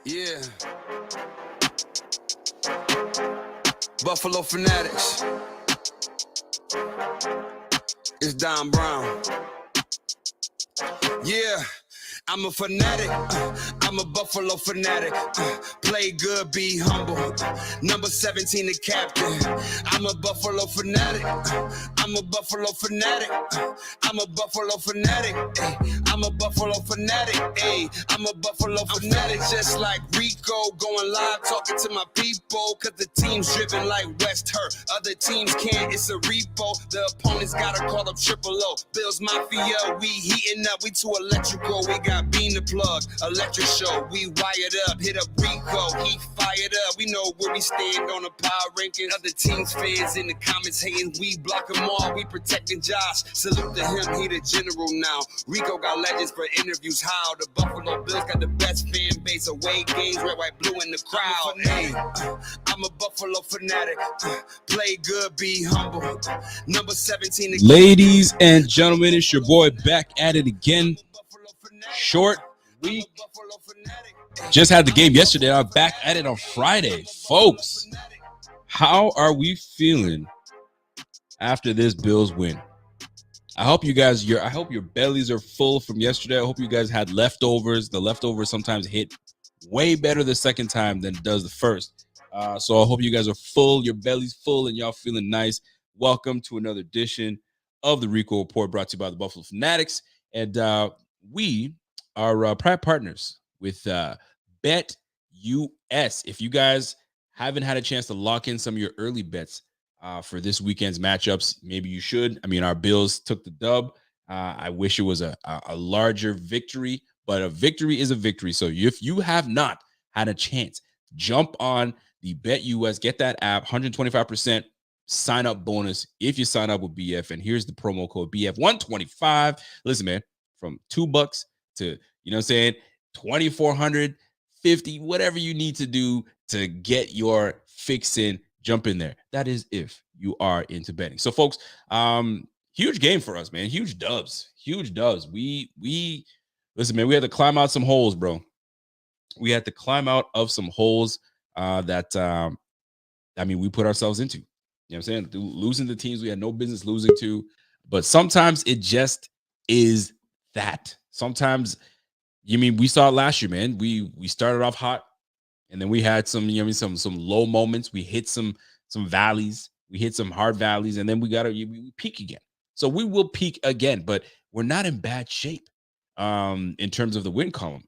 Yeah. Buffalo Fanatics. It's Don Brown. Yeah. I'm a fanatic, I'm a Buffalo fanatic. Play good, be humble. Number 17, the captain. I'm a Buffalo fanatic. I'm a Buffalo fanatic. I'm a Buffalo fanatic. Ay. I'm a Buffalo fanatic. Ay. I'm a Buffalo fanatic. Just like Rico, going live, talking to my people. Cause the team's driven like West Hurt. Other teams can't, it's a repo. The opponents gotta call up Triple O. Bills Mafia, we heating up, we too electrical. We got Bean the Plug, electric show. We wired up, hit up Rico, he fired up. We know where we stand on the power rankings. Other teams fans in the comments hating, we block them all. We protecting Josh. Salute to him, he the general now. Rico got legends for interviews. How the Buffalo Bills got the best fan base. Away games, red, white, blue in the crowd. Hey, I'm a Buffalo fanatic. Play good, be humble. Number 17. Ladies and gentlemen, it's your boy back at it again. Short week. Just had the game yesterday. I'm back at it on Friday. Folks, how are we feeling after this Bills win? I hope you guys, I hope your bellies are full from yesterday. I hope you guys had leftovers. The leftovers sometimes hit way better the second time than it does the first. So I hope you guys are full, your belly's full, and y'all feeling nice. Welcome to another edition of the Rico Report, brought to you by the Buffalo Fanatics. And we are proud partners with Bet US. If you guys haven't had a chance to lock in some of your early bets for this weekend's matchups, maybe you should. I mean, our Bills took the dub. I wish it was a larger victory, but a victory is a victory. So if you have not had a chance, jump on the Bet US, get that app, 125% sign up bonus if you sign up with BF. And here's the promo code BF125. Listen, man, from $2 to, you know what I'm saying, 2,450, whatever you need to do to get your fix in, jump in there. That is if you are into betting. So folks, huge game for us, man. Huge dubs. We listen, man, we had to climb out some holes, bro. We had to climb out of some holes that we put ourselves into. You know what I'm saying? Losing the teams we had no business losing to. But sometimes it just is that. Sometimes, we saw it last year, man. We started off hot, and then we had some low moments. We hit some valleys. We hit some hard valleys, and then we peak again. So we will peak again, but we're not in bad shape in terms of the win column.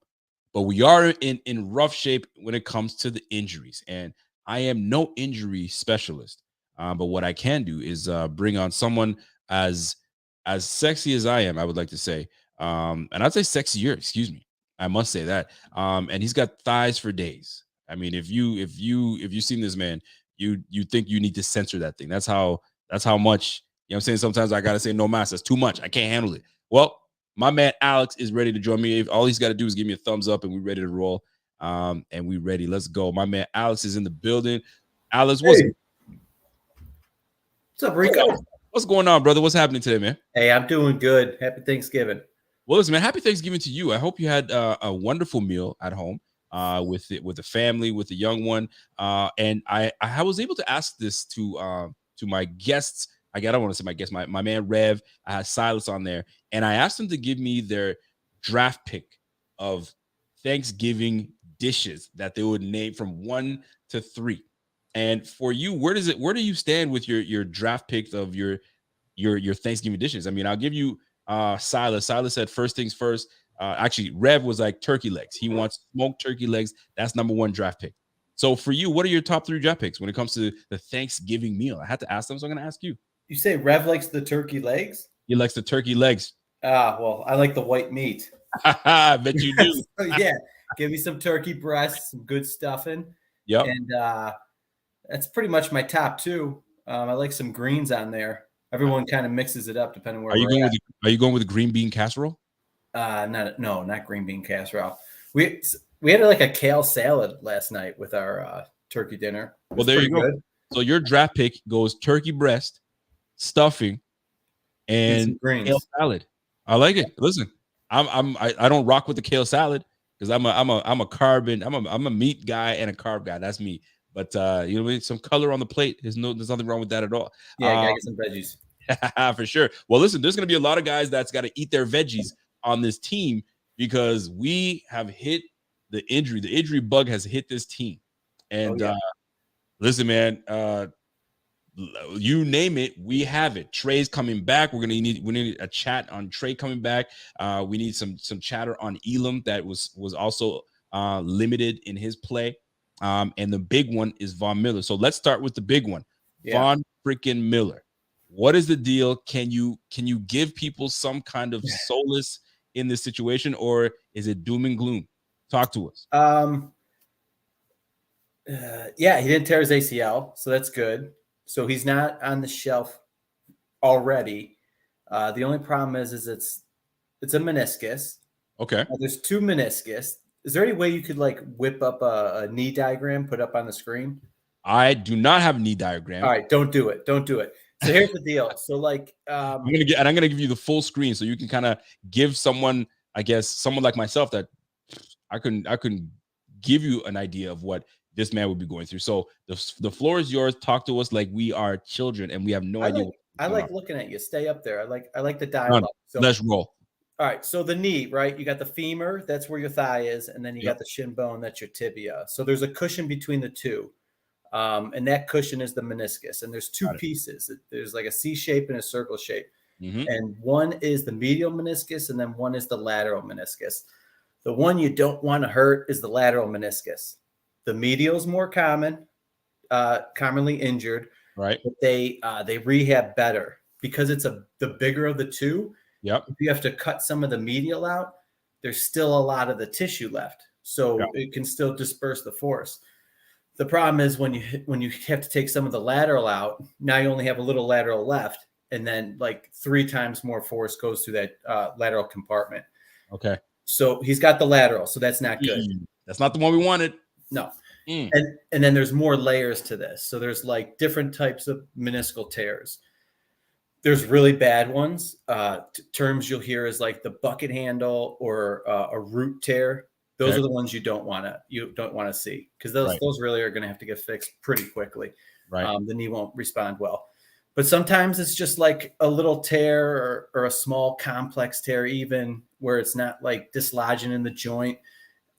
But we are in rough shape when it comes to the injuries. And I am no injury specialist. But what I can do is bring on someone as sexy as I am, I would like to say. And I'd say sexier, excuse me. I must say that. And he's got thighs for days. I mean, if you've seen this man, you think you need to censor that thing. That's how much, you know what I'm saying? Sometimes I gotta say no mas. That's too much. I can't handle it. Well, my man Alex is ready to join me. All he's got to do is give me a thumbs up and we're ready to roll. And we ready. Let's go. My man Alex is in the building. Alex, what's up, Rico? What's going on, brother? What's happening today, man? Hey, I'm doing good. Happy Thanksgiving. Well, listen, man, happy Thanksgiving to you. I hope you had a wonderful meal at home with the family, with the young one. And I was able to ask this to my guests. I don't want to say my guests, my man Rev. I had Silas on there, and I asked them to give me their draft pick of Thanksgiving dishes that they would name from 1 to 3. And for you, where do you stand with your draft pick of your Thanksgiving dishes? I mean, I'll give you Silas. Silas said first things first. Actually, Rev was like turkey legs. He wants smoked turkey legs. That's number 1 draft pick. So for you, what are your top 3 draft picks when it comes to the Thanksgiving meal? I had to ask them, so I'm going to ask you. You say Rev likes the turkey legs? He likes the turkey legs. Well, I like the white meat. I bet you do. So, yeah, give me some turkey breasts, some good stuffing. Yep. And that's pretty much my top 2. I like some greens on there. Everyone kind of mixes it up depending where. Are you going with the green bean casserole? Not green bean casserole. We had like a kale salad last night with our turkey dinner. Well, there you go. Good. So your draft pick goes turkey breast, stuffing, and kale salad. I like it. Listen, I don't rock with the kale salad because I'm a carb and I'm a meat guy and a carb guy. That's me. But you know, some color on the plate. There's nothing wrong with that at all. Yeah, gotta get some veggies. For sure. Well, listen, there's going to be a lot of guys that's got to eat their veggies on this team because we have hit the injury. The injury bug has hit this team. And listen, man, you name it, we have it. Trey's coming back. We need a chat on Trey coming back. We need some chatter on Elam that was also limited in his play. And the big one is Von Miller. So let's start with the big one. Von freaking Miller. What is the deal? Can you give people some kind of solace in this situation, or is it doom and gloom? Talk to us. Yeah, he didn't tear his ACL, so that's good. So he's not on the shelf already. The only problem is it's a meniscus. Okay. There's 2 meniscus. Is there any way you could like whip up a knee diagram, put up on the screen? I do not have a knee diagram. All right, don't do it. Don't do it. So here's the deal. So like I'm gonna give you the full screen so you can kind of give someone, I guess, someone like myself that I couldn't give you an idea of what this man would be going through. So the floor is yours. Talk to us like we are children and we have no idea. I like looking at you. Stay up there. I like the dialogue. So let's roll. All right. So the knee, right? You got the femur, that's where your thigh is, and then you got the shin bone, that's your tibia. So there's a cushion between the two. And that cushion is the meniscus. And there's 2 pieces. There's like a C shape and a circle shape. Mm-hmm. And one is the medial meniscus, and then one is the lateral meniscus. The one you don't want to hurt is the lateral meniscus. The medial is more common, commonly injured, right? But they rehab better because it's the bigger of the 2. Yep. If you have to cut some of the medial out, there's still a lot of the tissue left, so it can still disperse the force. The problem is when you have to take some of the lateral out, now you only have a little lateral left, and then like 3 times more force goes through that lateral compartment. Okay. So he's got the lateral, so that's not good. That's not the one we wanted. No. And then there's more layers to this. So there's like different types of meniscal tears. There's really bad ones. Terms you'll hear is like the bucket handle or a root tear. Those are the ones you don't want to see because those really are going to have to get fixed pretty quickly. Right. The knee won't respond well. But sometimes it's just like a little tear or a small complex tear, even where it's not like dislodging in the joint.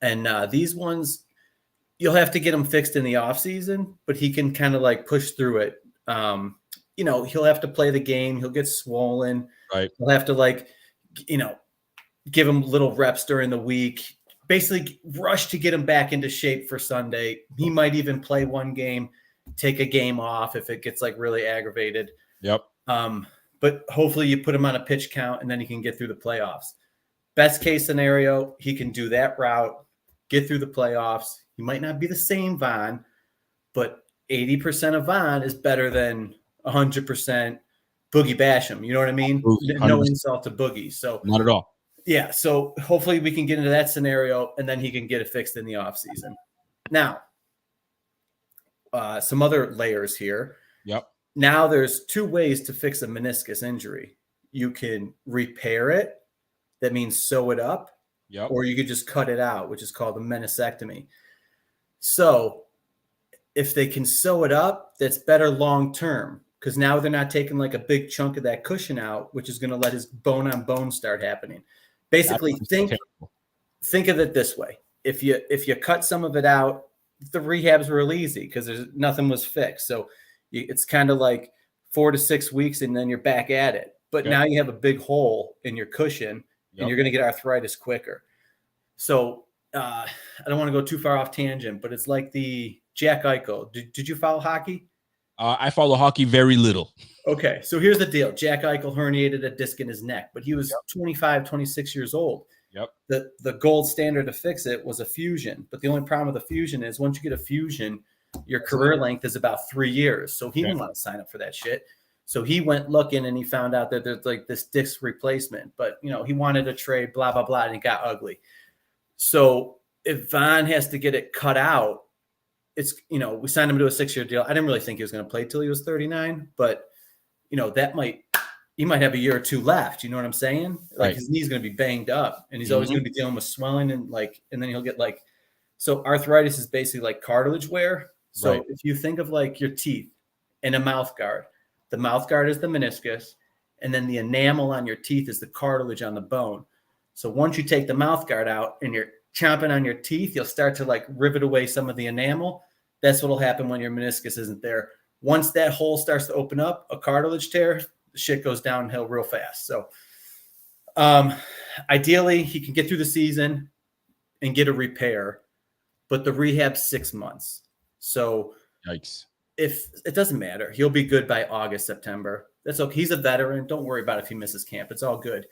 And these ones, you'll have to get them fixed in the off season, but he can kind of like push through it. He'll have to play the game. He'll get swollen. Right. He'll have to give him little reps during the week, basically rush to get him back into shape for Sunday. He might even play one game, take a game off if it gets like really aggravated. Yep. But hopefully you put him on a pitch count and then he can get through the playoffs. Best case scenario, he can do that route, get through the playoffs. He might not be the same Von, but 80% of Von is better than 100% Boogie Basham. You know what I mean? 100%. No insult to Boogie. So not at all. Yeah. So hopefully we can get into that scenario and then he can get it fixed in the offseason. Now, some other layers here. Yep. Now there's 2 ways to fix a meniscus injury. You can repair it. That means sew it up. Yep. Or you could just cut it out, which is called a meniscectomy. So if they can sew it up, that's better long-term because now they're not taking like a big chunk of that cushion out, which is going to let his bone on bone start happening. Basically, think of it this way. If you cut some of it out, the rehab's real easy because nothing was fixed. So it's kind of like 4 to 6 weeks and then you're back at it. But now you have a big hole in your cushion and you're going to get arthritis quicker. So I don't want to go too far off tangent, but it's like the Jack Eichel. Did you follow hockey? I follow hockey very little. Okay, so here's the deal. Jack Eichel herniated a disc in his neck, but he was 25, 26 years old. Yep. The gold standard to fix it was a fusion. But the only problem with a fusion is once you get a fusion, your career length is about 3 years. So he didn't want to sign up for that shit. So he went looking and he found out that there's like this disc replacement. But, he wanted a trade, blah, blah, blah, and it got ugly. So if Von has to get it cut out, it's, we signed him to a 6-year deal. I didn't really think he was going to play till he was 39, but, that might he might have a year or two left. You know what I'm saying? Like Right. his knee's going to be banged up, and he's always Mhm. going to be dealing with swelling and then he'll get like, so arthritis is basically like cartilage wear. Right. So if you think of like your teeth and a mouth guard, the mouth guard is the meniscus, and then the enamel on your teeth is the cartilage on the bone. So once you take the mouth guard out and you're chomping on your teeth, you'll start to like rivet away some of the enamel. That's what'll happen when your meniscus isn't there. Once that hole starts to open up, a cartilage tear, the shit goes downhill real fast. So ideally he can get through the season and get a repair, but the rehab's 6 months. So Yikes. if it doesn't matter, he'll be good by August, September. That's okay. He's a veteran. Don't worry about if he misses camp. It's all good.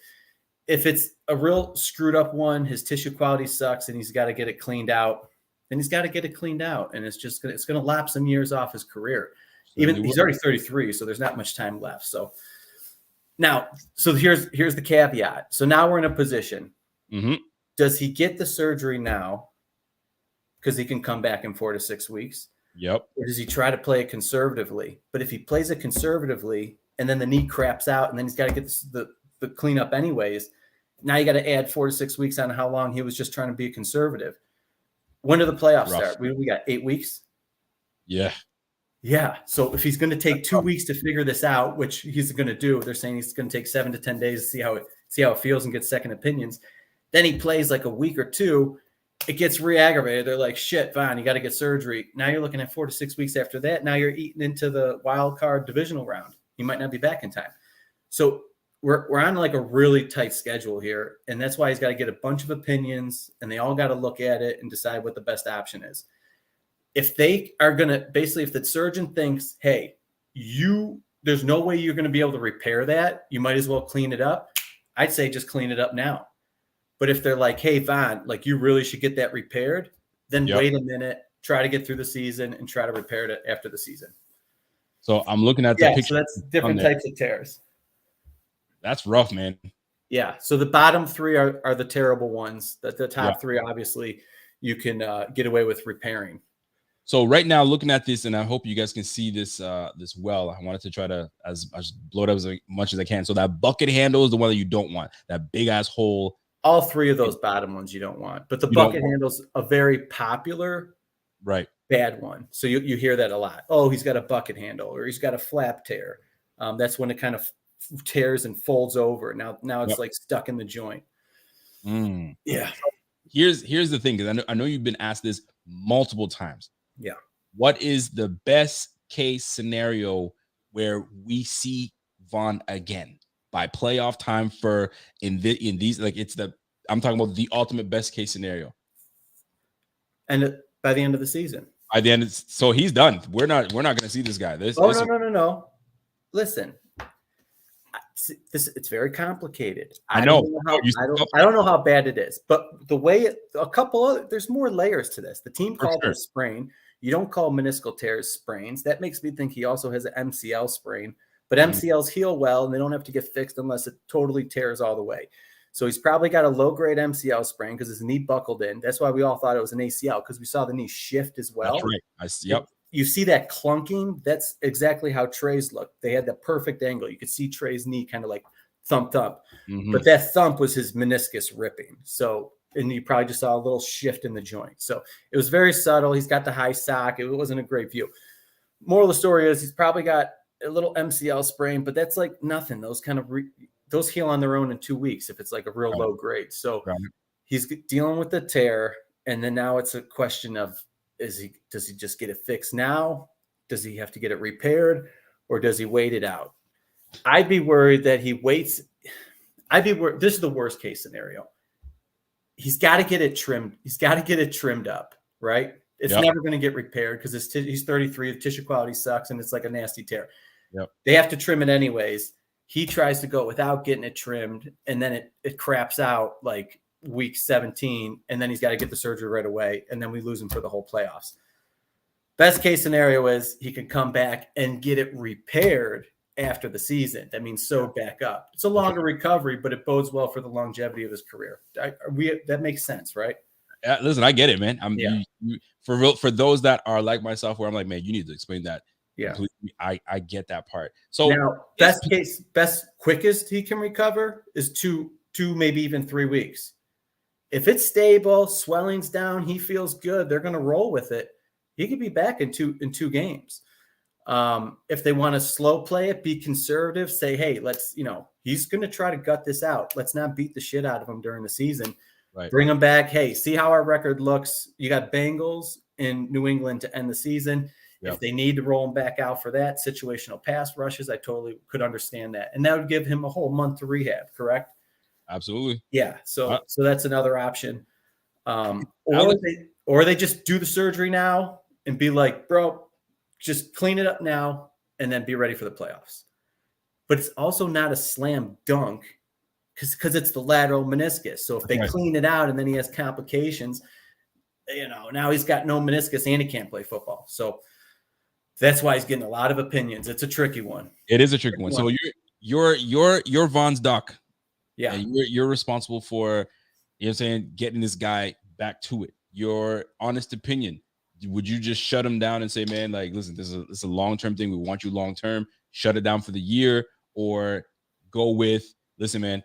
If it's a real screwed up one, his tissue quality sucks and he's got to get it cleaned out, then he's got to get it cleaned out. And it's going to lap some years off his career. Even he's already 33, so there's not much time left. So now, so here's the caveat. So now we're in a position. Mm-hmm. Does he get the surgery now? Because he can come back in 4 to 6 weeks. Yep. Or does he try to play it conservatively? But if he plays it conservatively and then the knee craps out and then he's got to get the cleanup anyways, now you got to add 4 to 6 weeks on how long he was just trying to be conservative. When do the playoffs start? We got 8 weeks. Yeah. Yeah. So if he's going to take 2 weeks to figure this out, which he's going to do, they're saying he's going to take 7 to 10 days to see how it feels and get second opinions. Then he plays like a week or two. It gets re-aggravated. They're like, shit, fine, you got to get surgery. Now you're looking at 4 to 6 weeks after that. Now you're eating into the wild card divisional round. You might not be back in time. So we're on like a really tight schedule here. And that's why he's got to get a bunch of opinions and they all got to look at it and decide what the best option is. If they are going to basically, if the surgeon thinks, hey, there's no way you're going to be able to repair that, you might as well clean it up. I'd say just clean it up now. But if they're like, hey, Von, like you really should get that repaired, then wait a minute, try to get through the season and try to repair it after the season. So I'm looking at the picture. So that's different types of tears. That's rough, man. Yeah. So the bottom three are the terrible ones. The top three, obviously, you can get away with repairing. So right now, looking at this, and I hope you guys can see this this well. I wanted to try to as blow it up as much as I can. So that bucket handle is the one that you don't want. That big ass hole. All three of those bottom ones you don't want, but the bucket handle's a very popular, bad one. So you hear that a lot. Oh, he's got a bucket handle, or he's got a flap tear. That's when it kind of tears and folds over. Now it's like stuck in the joint. Yeah. Here's the thing, because I know you've been asked this multiple times. Yeah. What is the best case scenario where we see Von again by playoff time in these, like I'm talking about the ultimate best case scenario. And by the end of the season. By the end, so he's done. We're not going to see this guy. No. Listen, it's very complicated. I know. I don't know how bad it is, but the way there's more layers to this. The team called it a sprain. You don't call meniscal tears sprains. That makes me think he also has an MCL sprain, but MCLs heal well and they don't have to get fixed unless it totally tears all the way. So he's probably got a low-grade MCL sprain because his knee buckled in. That's why we all thought it was an ACL, because we saw the knee shift as well. That's right. You see that clunking? That's exactly how Trey's looked. They had the perfect angle. You could see Trey's knee kind of like thumped up. But that thump was his meniscus ripping. So, and you probably just saw a little shift in the joint. So it was very subtle. He's got the high sock. It wasn't a great view. Moral of the story is he's probably got a little MCL sprain, but that's like nothing. Those kind of those heal on their own in 2 weeks if it's like a real low grade. So he's dealing with the tear, and then now it's a question of does he just get it fixed now? Does he have to get it repaired, or does he wait it out? I'd be worried that he waits. This is the worst case scenario. He's got to get it trimmed. He's got to get it trimmed up, right? It's never going to get repaired because he's 33. The tissue quality sucks, and it's like a nasty tear. They have to trim it anyways. He tries to go without getting it trimmed, and then it craps out like week 17, and then he's got to get the surgery right away, and then we lose him for the whole playoffs. Best case scenario is he can come back and get it repaired after the season. That means sew back up. It's a longer recovery, but it bodes well for the longevity of his career. That makes sense, right? Listen, I get it, man. For those that are like myself, where I'm like, man, you need to explain that Yeah. Completely, I get that part. So Now, best case, best quickest he can recover is two, maybe even 3 weeks. If it's stable, swelling's down, he feels good, they're going to roll with it. He could be back in two games. If they want to slow play it, be conservative, say, hey, let's, he's going to try to gut this out. Let's not beat the shit out of him during the season. Right. Bring him back. Hey, see how our record looks. You got Bengals in New England to end the season. Yep. If they need to roll him back out for that, situational pass rushes, I totally could understand that. And that would give him a whole month to rehab, correct? Absolutely. Yeah. So that's another option. Or they just do the surgery now and be like, bro, just clean it up now and then be ready for the playoffs. But it's also not a slam dunk because it's the lateral meniscus. So if they clean it out and then he has complications, now he's got no meniscus and he can't play football. So that's why he's getting a lot of opinions. It's a tricky one. It is a tricky one. So you're Von's doc. Yeah. And you're responsible for, getting this guy back to it. Your honest opinion. Would you just shut him down and say, man, like, listen, this is a long-term thing. We want you long-term. Shut it down for the year, or go with, listen, man,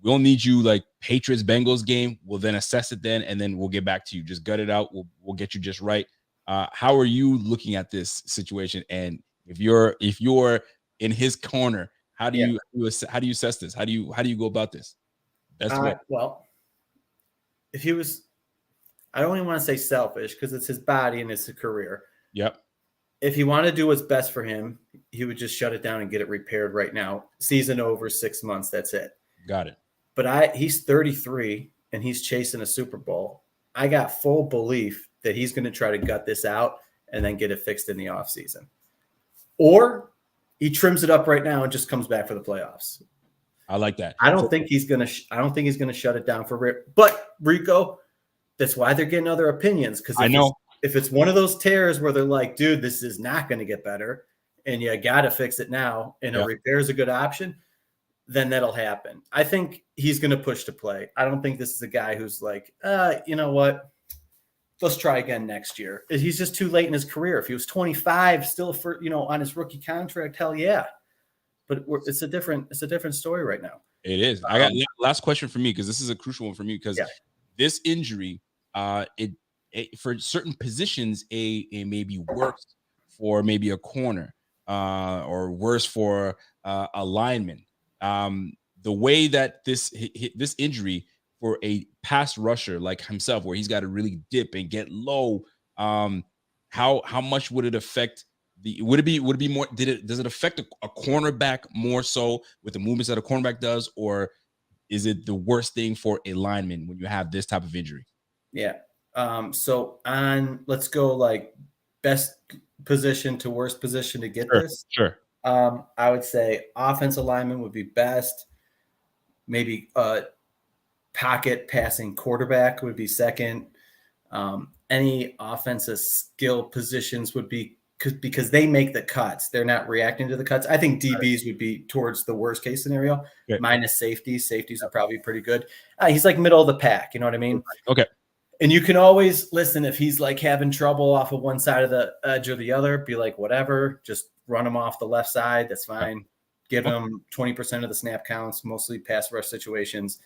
we'll need you like Patriots Bengals game. We'll then assess it then, and then we'll get back to you. Just gut it out. We'll get you just right. How are you looking at this situation? And if you're in his corner, how do you assess this? How do you go about this? Best way. Well, if he was, I don't even want to say selfish because it's his body and it's a career. Yep. If he wanted to do what's best for him, he would just shut it down and get it repaired right now. Season over, 6 months. That's it. Got it. But he's 33 and he's chasing a Super Bowl. I got full belief that he's going to try to gut this out and then get it fixed in the offseason. Or he trims it up right now and just comes back for the playoffs. I like that. I don't think he's going to shut it down for Rip. But Rico, that's why they're getting other opinions. Because if it's one of those tears where they're like, dude, this is not going to get better and you got to fix it now and a repair is a good option, then that'll happen. I think he's going to push to play. I don't think this is a guy who's like, you know what? Let's try again next year. He's just too late in his career. If he was 25 still for, on his rookie contract, hell yeah. But it's a different story right now. It is. I got last question for me, because this is a crucial one for me, because this injury, it for certain positions, it may be worse for maybe a corner, or worse for a lineman. The way that this injury for a pass rusher like himself, where he's got to really dip and get low, how much would it affect? Would it be more? Does it affect a cornerback more so with the movements that a cornerback does, or is it the worst thing for a lineman when you have this type of injury? Yeah. So let's go like best position to worst position to get this. Sure. I would say offensive lineman would be best. Maybe pocket passing quarterback would be second. Any offensive skill positions would be because they make the cuts. They're not reacting to the cuts. I think DBs would be towards the worst case scenario, minus safeties. Safeties are probably pretty good. He's like middle of the pack. You know what I mean? Okay. And you can always listen if he's like having trouble off of one side of the edge or the other, be like, whatever, just run him off the left side. That's fine. Give him 20% of the snap counts, mostly pass rush situations,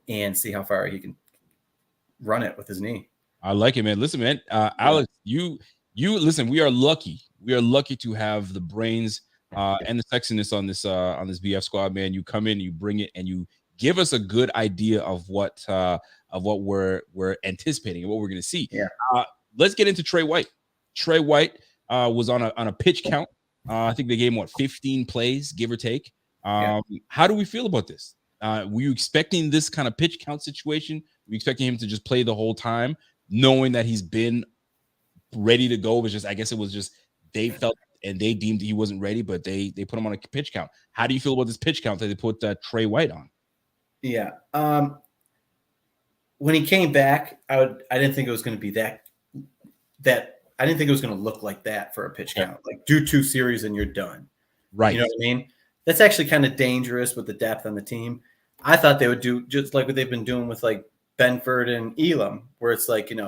and see how far he can run it with his knee. I like it, man. Listen, man, Alex, you listen, we are lucky. We are lucky to have the brains and the sexiness on this BF squad, man. You come in, you bring it, and you give us a good idea of what we're anticipating and what we're going to see. Yeah. Let's get into Trey White. Trey White was on a pitch count. I think they gave him 15 plays, give or take. How do we feel about this? Were you expecting this kind of pitch count situation? Were you expecting him to just play the whole time, knowing that he's been ready to go? I guess it was just they felt and they deemed he wasn't ready, but they put him on a pitch count. How do you feel about this pitch count that they put Trey White on? Yeah. When he came back, I didn't think it was going to be that I didn't think it was going to look like that for a pitch count. Like do 2 series and you're done. Right. You know what I mean? That's actually kind of dangerous with the depth on the team. I thought they would do just like what they've been doing with like Benford and Elam, where it's like, in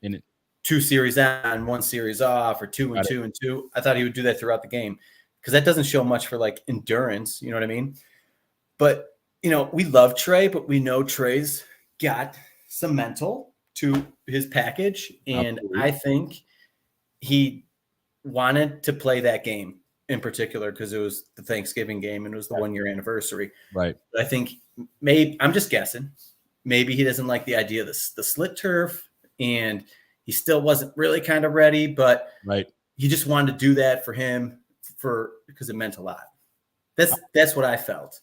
it 2 series on, 1 series off, or 2 and 2 and 2. I thought he would do that throughout the game because that doesn't show much for like endurance. You know what I mean? But, we love Trey, but we know Trey's got some mental to his package. And Absolutely. I think he wanted to play that game in particular because it was the Thanksgiving game and it was the 1-year anniversary. Right. But I think maybe, I'm just guessing, maybe he doesn't like the idea of the slit turf and he still wasn't really kind of ready, but he just wanted to do that for him because it meant a lot. That's what I felt.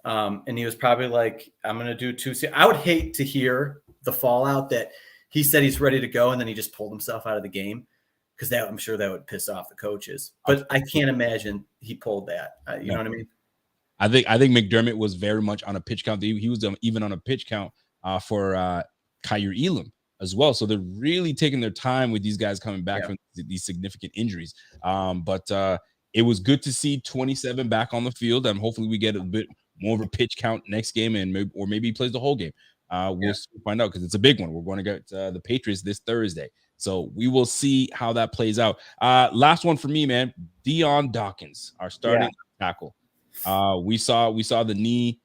And he was probably like, I'm going to do 2. I would hate to hear the fallout that he said he's ready to go and then he just pulled himself out of the game. Because I'm sure that would piss off the coaches, but I can't imagine he pulled that. You know what I mean? I think McDermott was very much on a pitch count. He was even on a pitch count for Kyer Elam as well. So they're really taking their time with these guys coming back from these significant injuries. But it was good to see 27 back on the field, and hopefully we get a bit more of a pitch count next game, and maybe he plays the whole game. We'll find out because it's a big one. We're going to get the Patriots this Thursday. So we will see how that plays out. Last one for me, man. Dion Dawkins, our starting tackle. We saw the knee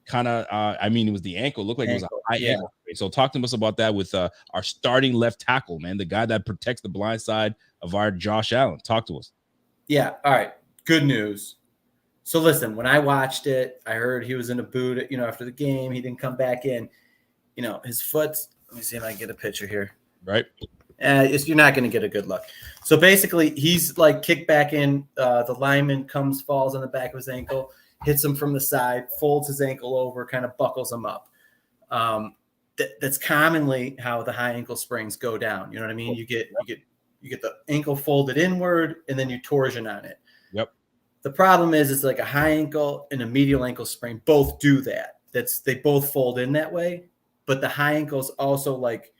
kind of, it was the ankle. It looked like it was a high ankle. So talk to us about that with our starting left tackle, man, the guy that protects the blind side of our Josh Allen. Talk to us. Yeah. All right. Good news. So listen, when I watched it, I heard he was in a boot, after the game. He didn't come back in. His foot. Let me see if I can get a picture here. Right. You're not going to get a good look. So basically, he's like kicked back in. The lineman falls on the back of his ankle, hits him from the side, folds his ankle over, kind of buckles him up. That's commonly how the high ankle springs go down. You know what I mean? You get the ankle folded inward, and then you torsion on it. Yep. The problem is, it's like a high ankle and a medial ankle sprain both do that. They both fold in that way, but the high ankle's also like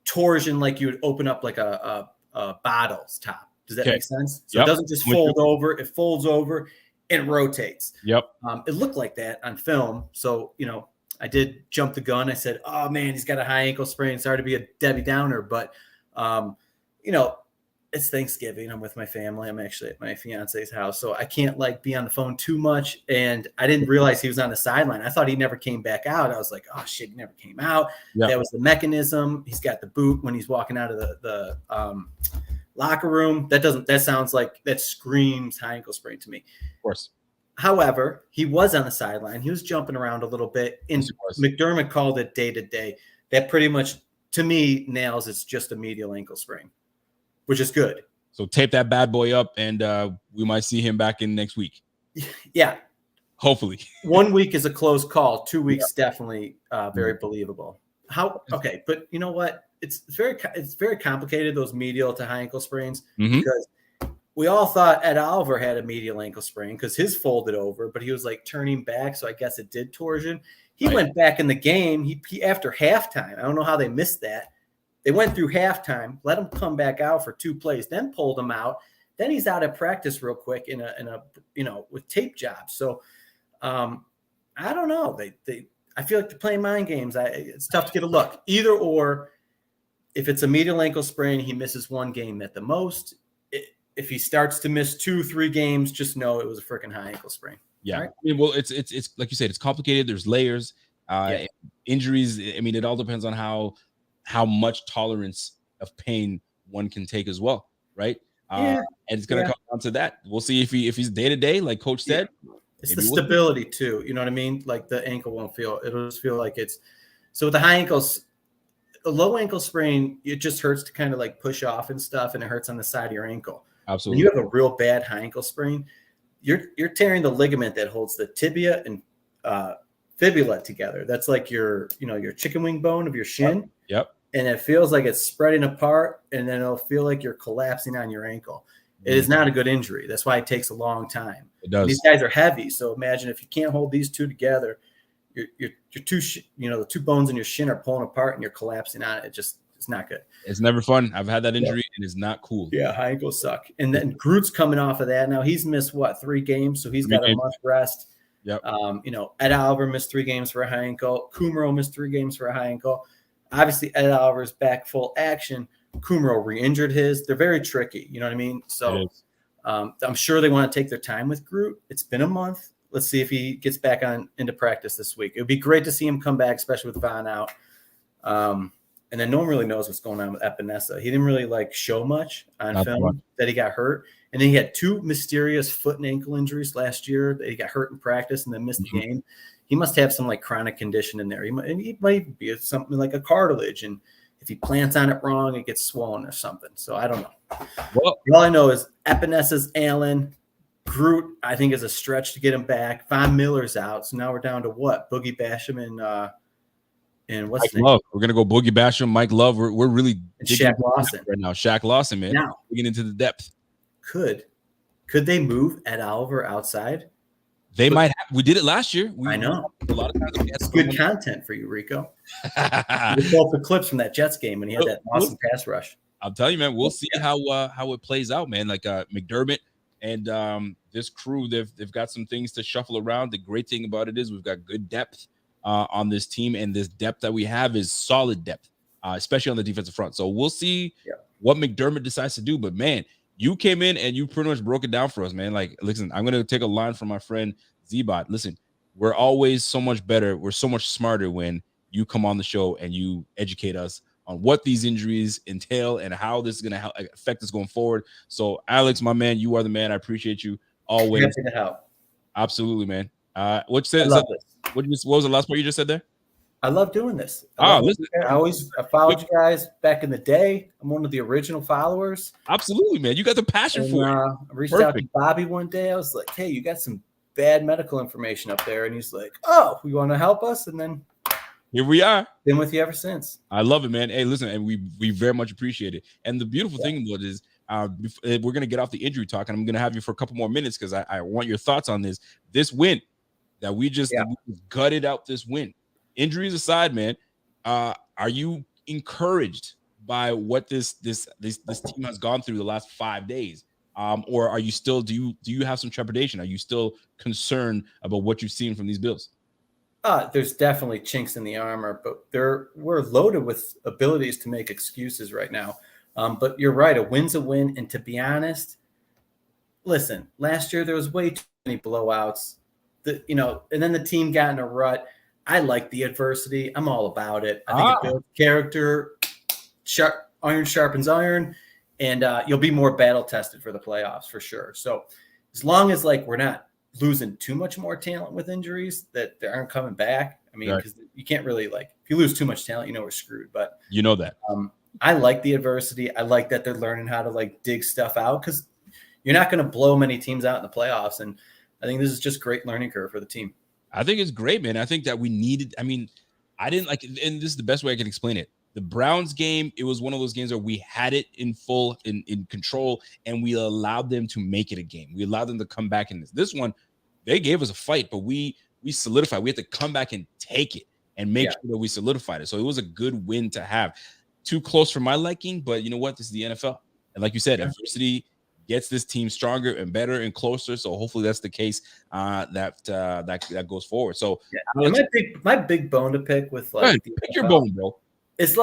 torsion, like you would open up like a bottle's top. Does that make sense? So it doesn't just fold over; it folds over and rotates. Yep. It looked like that on film. So I did jump the gun. I said, "Oh man, he's got a high ankle sprain." Sorry to be a Debbie Downer, but it's Thanksgiving. I'm with my family. I'm actually at my fiance's house, so I can't be on the phone too much. And I didn't realize he was on the sideline. I thought he never came back out. I was like, oh shit, he never came out. Yep. That was the mechanism. He's got the boot when he's walking out of the locker room. That screams high ankle sprain to me. Of course. However, he was on the sideline. He was jumping around a little bit, and McDermott called it day to day. That pretty much, to me, nails it's just a medial ankle sprain, which is good. So tape that bad boy up, and we might see him back in next week. Yeah. Hopefully. 1 week is a close call. 2 weeks, definitely very believable. Okay, but you know what? It's very complicated, those medial to high ankle sprains, because we all thought Ed Oliver had a medial ankle sprain because his folded over, but he was like turning back, so I guess it did torsion. He went back in the game. He after halftime. I don't know how they missed that. They went through halftime, let him come back out for 2 plays, then pulled him out. Then he's out at practice real quick in a with tape jobs. So I don't know. I feel like they're playing mind games. It's tough to get a look. Either or, if it's a medial ankle sprain, he misses 1 game at the most. If he starts to miss 2-3 games, just know it was a freaking high ankle sprain. Yeah. Right? It's like you said, it's complicated. There's layers, injuries. It all depends on how much tolerance of pain one can take as well. Right. And it's going to come down to that. We'll see if he's day to day, like Coach said. It's the stability too. You know what I mean? Like the ankle it'll just feel like it's, so with the high ankles, a low ankle sprain, it just hurts to kind of like push off and stuff. And it hurts on the side of your ankle. Absolutely. When you have a real bad high ankle sprain, you're tearing the ligament that holds the tibia and fibula together. That's like your chicken wing bone of your shin. Yep. And it feels like it's spreading apart, and then it'll feel like you're collapsing on your ankle. It is not a good injury. That's why it takes a long time. It does. And these guys are heavy, so imagine if you can't hold these two together, your two the 2 bones in your shin are pulling apart, and you're collapsing on it. It's not good. It's never fun. I've had that injury, and it's not cool. Yeah, high ankles suck. And then Groot's coming off of that now. He's missed 3 games, so he's got a month rest. Yep. Ed Oliver missed 3 games for a high ankle. Kumaro missed 3 games for a high ankle. Obviously, Ed Oliver's back full action. Kumro re-injured his. They're very tricky. You know what I mean? So I'm sure they want to take their time with Groot. It's been a month. Let's see if he gets back into practice this week. It would be great to see him come back, especially with Von out. And then no one really knows what's going on with Epinesa. He didn't really show much on film that he got hurt. And then he had 2 mysterious foot and ankle injuries last year that he got hurt in practice and then missed the game. He must have some chronic condition in there. He might be something like a cartilage. And if he plants on it wrong, it gets swollen or something. So I don't know. Well, all I know is Epinesa's Allen. Groot, I think, is a stretch to get him back. Von Miller's out. So now we're down to what? Boogie Basham and what's Mike Love. We're going to go Boogie Basham, Mike Love. We're really Shaq Lawson right now. Shaq Lawson, man. Now, getting into the depth. Could they move Ed Oliver outside? They might have. We did it last year. I know. A lot of times it's good content for you, Rico. We pulled the clips from that Jets game when he had that awesome pass rush. I'll tell you, man. We'll see how it plays out, man. McDermott and this crew, they've got some things to shuffle around. The great thing about it is we've got good depth on this team, and this depth that we have is solid depth, especially on the defensive front. So we'll see what McDermott decides to do. But man, you came in and you pretty much broke it down for us, man. Listen, I'm going to take a line from my friend Z-Bot. Listen, we're always so much better. We're so much smarter when you come on the show and you educate us on what these injuries entail and how this is going to affect us going forward. So, Alex, my man, you are the man. I appreciate you always. Happy to help. Absolutely, man. What was the last part you just said there? I love doing this. I followed you guys back in the day. I'm one of the original followers. Absolutely, man. You got the passion for it. I reached out to Bobby one day. I was like, hey, you got some bad medical information up there. And he's like, oh, you want to help us? And then here we are. Been with you ever since. I love it, man. Hey, listen, and we very much appreciate it. And the beautiful thing about it is we're going to get off the injury talk, and I'm going to have you for a couple more minutes because I want your thoughts on this. This win that we just gutted out this win. Injuries aside, man, are you encouraged by what this team has gone through the last 5 days? Or are you still do you have some trepidation? Are you still concerned about what you've seen from these Bills? There's definitely chinks in the armor, but we're loaded with abilities to make excuses right now. But you're right, a win's a win. And to be honest, listen, last year there was way too many blowouts. And then the team got in a rut. I like the adversity. I'm all about it. I think it builds character. Iron sharpens iron, and you'll be more battle tested for the playoffs for sure. So as long as we're not losing too much more talent with injuries that they aren't coming back. I mean, because you can't really if you lose too much talent, we're screwed. But you know that. I like the adversity. I like that they're learning how to dig stuff out because you're not going to blow many teams out in the playoffs. And I think this is just great learning curve for the team. I think it's great, man. I think that we needed. I mean, I didn't and this is the best way I can explain it. The Browns game, it was one of those games where we had it in full in control, and we allowed them to make it a game. We allowed them to come back in this one. They gave us a fight, but we solidified. We had to come back and take it and make sure that we solidified it. So it was a good win to have. Too close for my liking, but you know what? This is the NFL, and like you said, adversity gets this team stronger and better and closer. So hopefully that's the case that goes forward. So my big bone to pick with pick your bone, bro. It's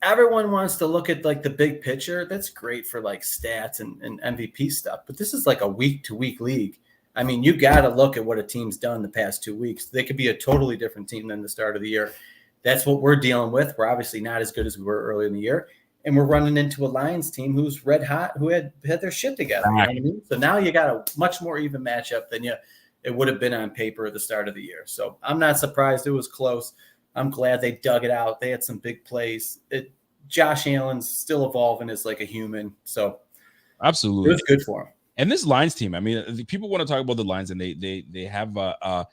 everyone wants to look at the big picture. That's great for stats and MVP stuff, but this is a week to week league. I mean, you got to look at what a team's done the past 2 weeks. They could be a totally different team than the start of the year. That's what we're dealing with. We're obviously not as good as we were earlier in the year. And we're running into a Lions team who's red hot, who had their shit together. You know what I mean? So now you got a much more even matchup than it would have been on paper at the start of the year. So I'm not surprised it was close. I'm glad they dug it out. They had some big plays. Josh Allen's still evolving as a human. So absolutely, it was good for him. And this Lions team, I mean, people want to talk about the Lions, and they have a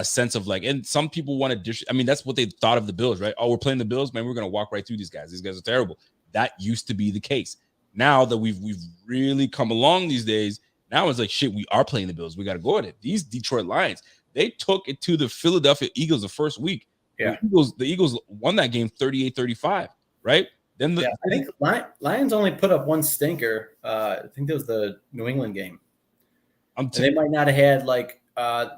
sense of and some people want to I mean, that's what they thought of the Bills, right? Oh, we're playing the Bills, man. We're going to walk right through these guys. These guys are terrible. That used to be the case. Now that we've really come along these days, now it's shit, we are playing the Bills. We got to go at it. These Detroit Lions, they took it to the Philadelphia Eagles the first week. Yeah. The Eagles won that game 38-35, right? Then I think Lions only put up one stinker. I think that was the New England game. They might not have had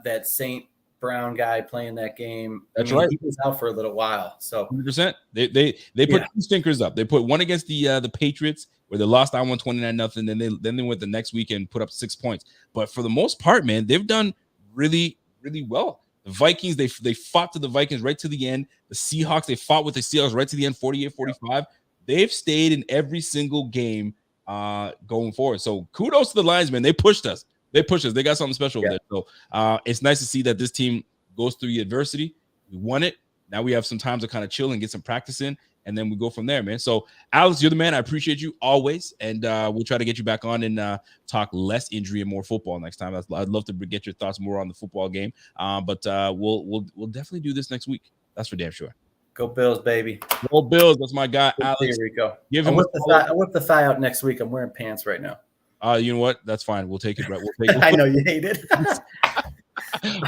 that Saint Brown guy playing that game. That's right. He was out for a little while. So 100%. They put two stinkers up. They put one against the Patriots where they lost that one 29-0. Then they went the next week and put up 6 points. But for the most part, man, they've done really, really well. The Vikings, they fought to the Vikings right to the end. The Seahawks, they fought with the Seahawks right to the end, 48-45. They've stayed in every single game going forward. So kudos to the Lions, man. They pushed us. They got something special over there. So it's nice to see that this team goes through the adversity. We won it. Now we have some time to kind of chill and get some practice in, and then we go from there, man. So, Alex, you're the man. I appreciate you always, and we'll try to get you back on and talk less injury and more football next time. I'd love to get your thoughts more on the football game, but we'll definitely do this next week. That's for damn sure. Go Bills, baby. Go Bills. That's my guy, Good Alex. Rico. Give him I'll whip the thigh out next week. I'm wearing pants right now. You know what? That's fine. We'll take it. Right. We'll take it. I know you hate it.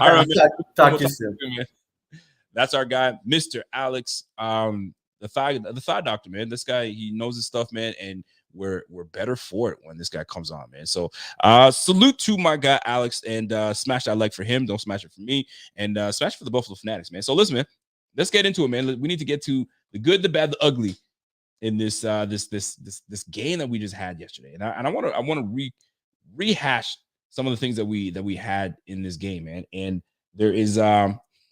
All right, man. Talk to you soon. That's our guy, Mr. Alex, the thigh doctor, man. This guy, he knows his stuff, man, and we're better for it when this guy comes on, man. So salute to my guy Alex, and smash that like for him. Don't smash it for me, and smash for the Buffalo Fanatics, man. So listen, man, let's get into it, man. We need to get to the good, the bad, the ugly in this this game that we just had yesterday, and I want to rehash some of the things that we had in this game, man. And there is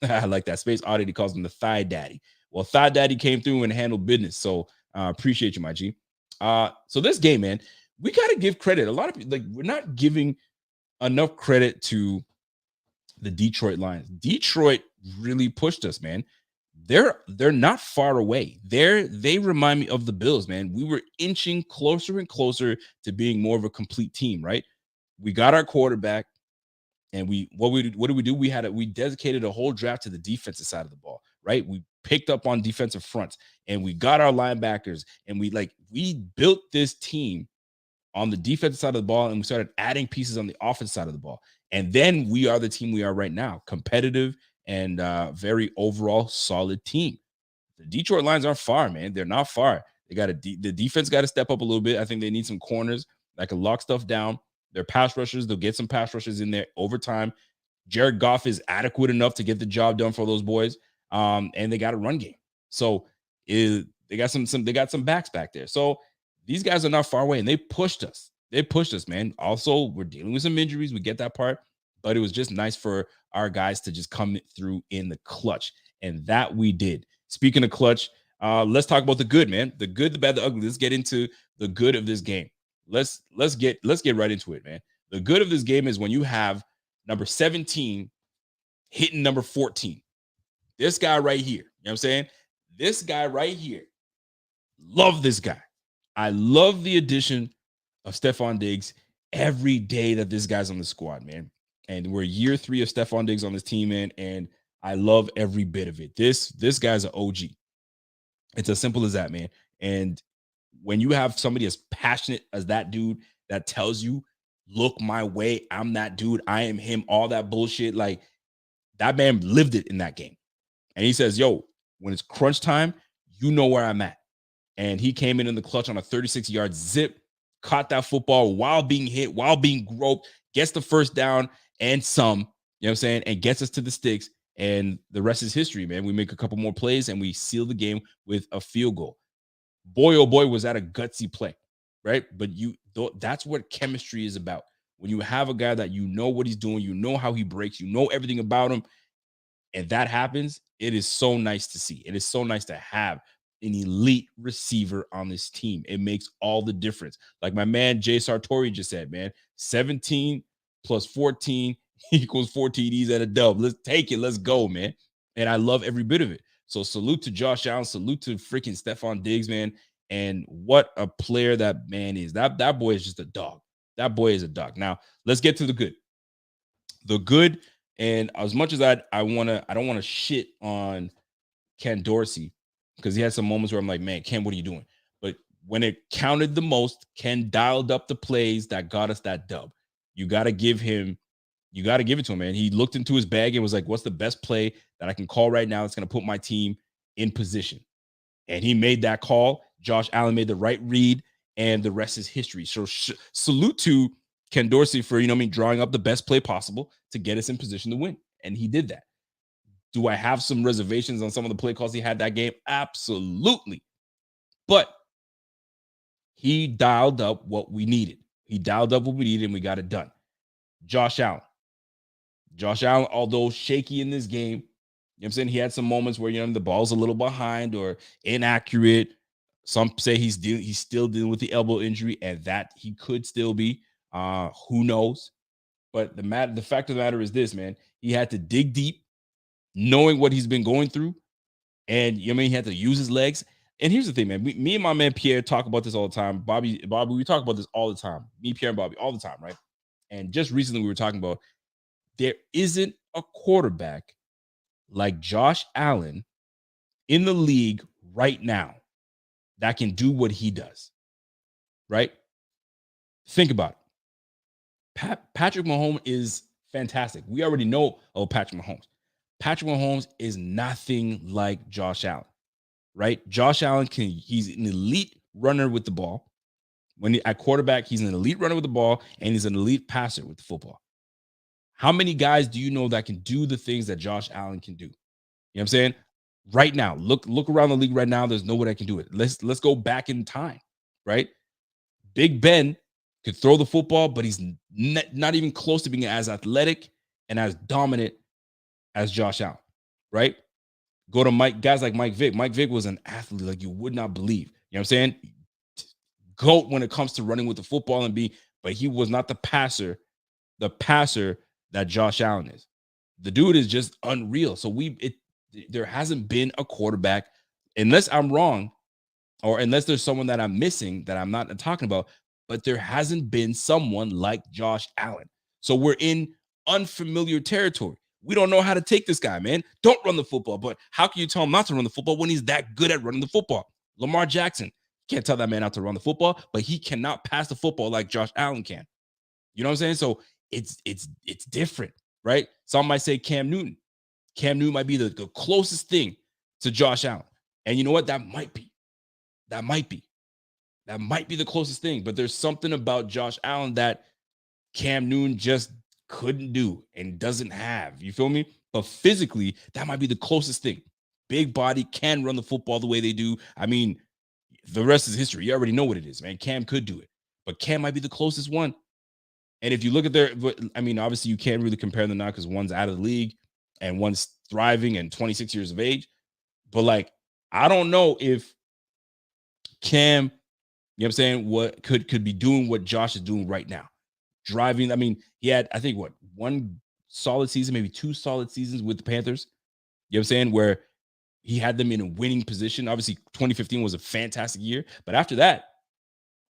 I like that. Space Oddity calls him the Thigh Daddy. Well, Thigh Daddy came through and handled business, so appreciate you, my G. So this game, man, we got to give credit. A lot of people, we're not giving enough credit to the Detroit Lions. Detroit really pushed us, man. They're not far away. They remind me of the Bills, man. We were inching closer and closer to being more of a complete team, right? We got our quarterback, and what did we do? We dedicated a whole draft to the defensive side of the ball, right? We picked up on defensive fronts, and we got our linebackers, and we built this team on the defensive side of the ball, and we started adding pieces on the offensive side of the ball. And then we are the team we are right now, competitive and very overall solid team. The Detroit Lions aren't far, man. They're not far. They got the defense got to step up a little bit. I think they need some corners that can lock stuff down. Their pass rushers, they'll get some pass rushers in there over time. Jared Goff is adequate enough to get the job done for those boys. And they got a run game. So they got some backs back there. So these guys are not far away, and they pushed us. They pushed us, man. Also, we're dealing with some injuries. We get that part, but it was just nice for our guys to just come through in the clutch, and that we did. Speaking of clutch, let's talk about the good, man. The good, the bad, the ugly. Let's get into the good of this game. Let's get right into it, man. The good of this game is when you have number 17 hitting number 14. This guy right here, you know what I'm saying? This guy right here. Love this guy. I love the addition of Stephon Diggs every day that this guy's on the squad, man. And we're year 3 of Stephon Diggs on this team, man, and I love every bit of it. This guy's an OG. It's as simple as that, man. And when you have somebody as passionate as that dude that tells you, look my way, I'm that dude, I am him, all that bullshit, like that man lived it in that game. And he says, yo, when it's crunch time, you know where I'm at. And he came in the clutch on a 36-yard zip, caught that football while being hit, while being groped, gets the first down and some, you know what I'm saying, and gets us to the sticks. And the rest is history, man. We make a couple more plays and we seal the game with a field goal. Boy, oh boy, was that a gutsy play, right? But that's what chemistry is about. When you have a guy that you know what he's doing, you know how he breaks, you know everything about him, and that happens, it is so nice to see. It is so nice to have an elite receiver on this team. It makes all the difference. Like my man Jay Sartori just said, man, 17 plus 14 equals 4 TDs at a dub. Let's take it. Let's go, man. And I love every bit of it. So salute to Josh Allen. Salute to freaking Stephon Diggs, man. And what a player that man is. That boy is just a dog. That boy is a dog. Now, let's get to the good. The good, and as much as I don't want to shit on Ken Dorsey, because he had some moments where I'm like, man, Ken, what are you doing? But when it counted the most, Ken dialed up the plays that got us that dub. You got to give it to him, man. He looked into his bag and was like, what's the best play that I can call right now that's going to put my team in position? And he made that call. Josh Allen made the right read, and the rest is history. So salute to Ken Dorsey for, drawing up the best play possible to get us in position to win. And he did that. Do I have some reservations on some of the play calls he had that game? Absolutely. But he dialed up what we needed. He dialed up what we needed, and we got it done. Josh Allen. Josh Allen, although shaky in this game, you know what I'm saying? He had some moments where, the ball's a little behind or inaccurate. Some say he's still dealing with the elbow injury, and that he could still be. Who knows? But the fact of the matter is this, man. He had to dig deep, knowing what he's been going through. And he had to use his legs. And here's the thing, man. Me and my man Pierre talk about this all the time. Bobby, we talk about this all the time. Me, Pierre, and Bobby, all the time, right? And just recently we were talking about there isn't a quarterback like Josh Allen in the league right now that can do what he does, right? Think about it. Patrick Mahomes is fantastic. We already know Patrick Mahomes. Patrick Mahomes is nothing like Josh Allen, right? Josh Allen he's an elite runner with the ball. At quarterback, he's an elite runner with the ball, and he's an elite passer with the football. How many guys do you know that can do the things that Josh Allen can do? You know what I'm saying? Right now, look around the league right now. There's nobody that can do it. Let's go back in time, right? Big Ben could throw the football, but he's not even close to being as athletic and as dominant as Josh Allen, right? Go to guys like Mike Vick. Mike Vick was an athlete like you would not believe. You know what I'm saying? GOAT when it comes to running with the football but he was not the passer that Josh Allen is. The dude is just unreal. So there hasn't been a quarterback, unless I'm wrong, or unless there's someone that I'm missing that I'm not talking about, but there hasn't been someone like Josh Allen. So we're in unfamiliar territory. We don't know how to take this guy, man. Don't run the football. But how can you tell him not to run the football when he's that good at running the football? Lamar Jackson. Can't tell that man not to run the football, but he cannot pass the football like Josh Allen can. You know what I'm saying? So it's different, right? Some might say Cam Newton. Cam Newton might be the closest thing to Josh Allen. And you know what? That might be the closest thing. But there's something about Josh Allen that Cam Newton just couldn't do and doesn't have. You feel me? But physically, that might be the closest thing. Big body, can run the football the way they do. I mean, the rest is history. You already know what it is, man. Cam could do it. But Cam might be the closest one. And if you look at obviously you can't really compare them now because one's out of the league and one's thriving and 26 years of age. But I don't know if Cam, you know what I'm saying, what could be doing what Josh is doing right now. Driving. I mean, he had, I think, one solid season, maybe 2 solid seasons with the Panthers. You know what I'm saying? Where he had them in a winning position. Obviously, 2015 was a fantastic year. But after that,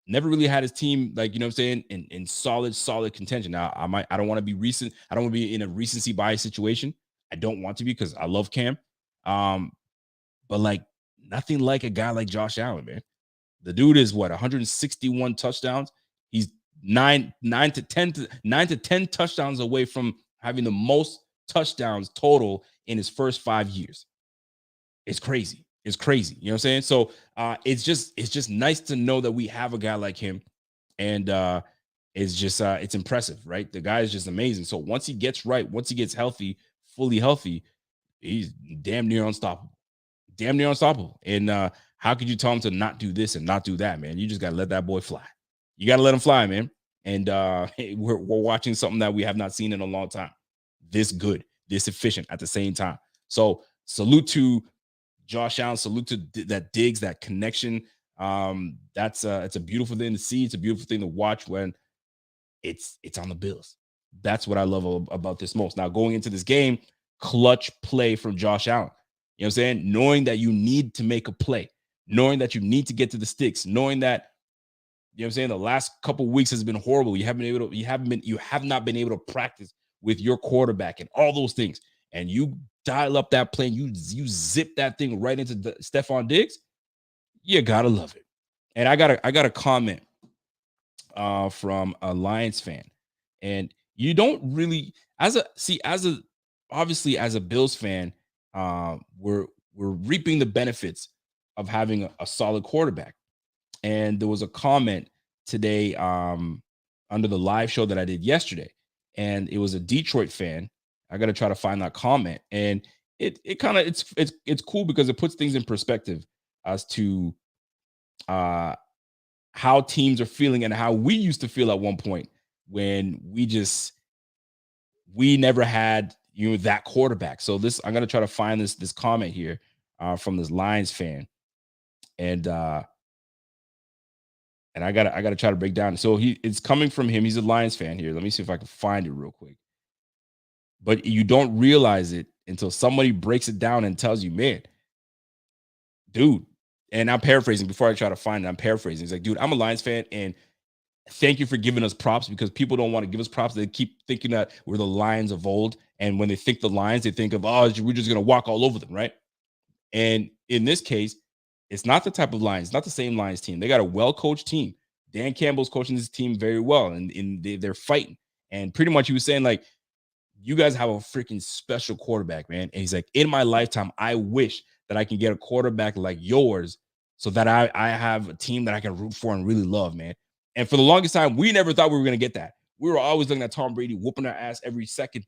never really had his team, you know what I'm saying, in solid contention. Now, I don't want to be recent. I don't want to be in a recency bias situation. I don't want to be because I love Cam. But nothing like a guy like Josh Allen, man. The dude is 161 touchdowns. He's 9 to 10 touchdowns away from having the most touchdowns total in his first 5 years. It's crazy. It's crazy. You know what I'm saying? So it's just nice to know that we have a guy like him. And it's impressive, right? The guy is just amazing. So once he gets right, once he gets healthy, fully healthy, he's damn near unstoppable. And how could you tell him to not do this and not do that, man? You just got to let that boy fly. You got to let him fly, man. And we're watching something that we have not seen in a long time. This good, this efficient at the same time. So salute to Josh Allen. Salute to that Diggs, that connection. It's a beautiful thing to see. It's a beautiful thing to watch when it's on the Bills. That's what I love about this most. Now, going into this game, clutch play from Josh Allen. You know what I'm saying? Knowing that you need to make a play, knowing that you need to get to the sticks, knowing that, you know what I'm saying, the last couple of weeks has been horrible. You have not been able to practice with your quarterback and all those things. And you dial up that play and you zip that thing right into Stephon Diggs. You gotta love it. And I got a comment from a Lions fan. And you don't really, obviously as a Bills fan, we're reaping the benefits of having a solid quarterback. And there was a comment today under the live show that I did yesterday. And it was a Detroit fan. I got to try to find that comment. And it kind of it's cool because it puts things in perspective as to how teams are feeling and how we used to feel at one point when we never had that quarterback. So I'm gonna try to find this comment here from this Lions fan, and I gotta try to break down. So it's coming from him. He's a Lions fan here. Let me see if I can find it real quick. But you don't realize it until somebody breaks it down and tells you, man, dude. And I'm paraphrasing before I try to find it. I'm paraphrasing. He's like, dude, I'm a Lions fan, and thank you for giving us props, because people don't want to give us props. They keep thinking that we're the Lions of old. And when they think the Lions, they think of, oh, we're just going to walk all over them, right? And in this case, it's not the type of Lions, not the same Lions team. They got a well-coached team. Dan Campbell's coaching this team very well, and they're fighting. And pretty much he was saying, like, you guys have a freaking special quarterback, man. And he's like, in my lifetime, I wish that I can get a quarterback like yours so that I have a team that I can root for and really love, man. And for the longest time, we never thought we were going to get that. We were always looking at Tom Brady whooping our ass every second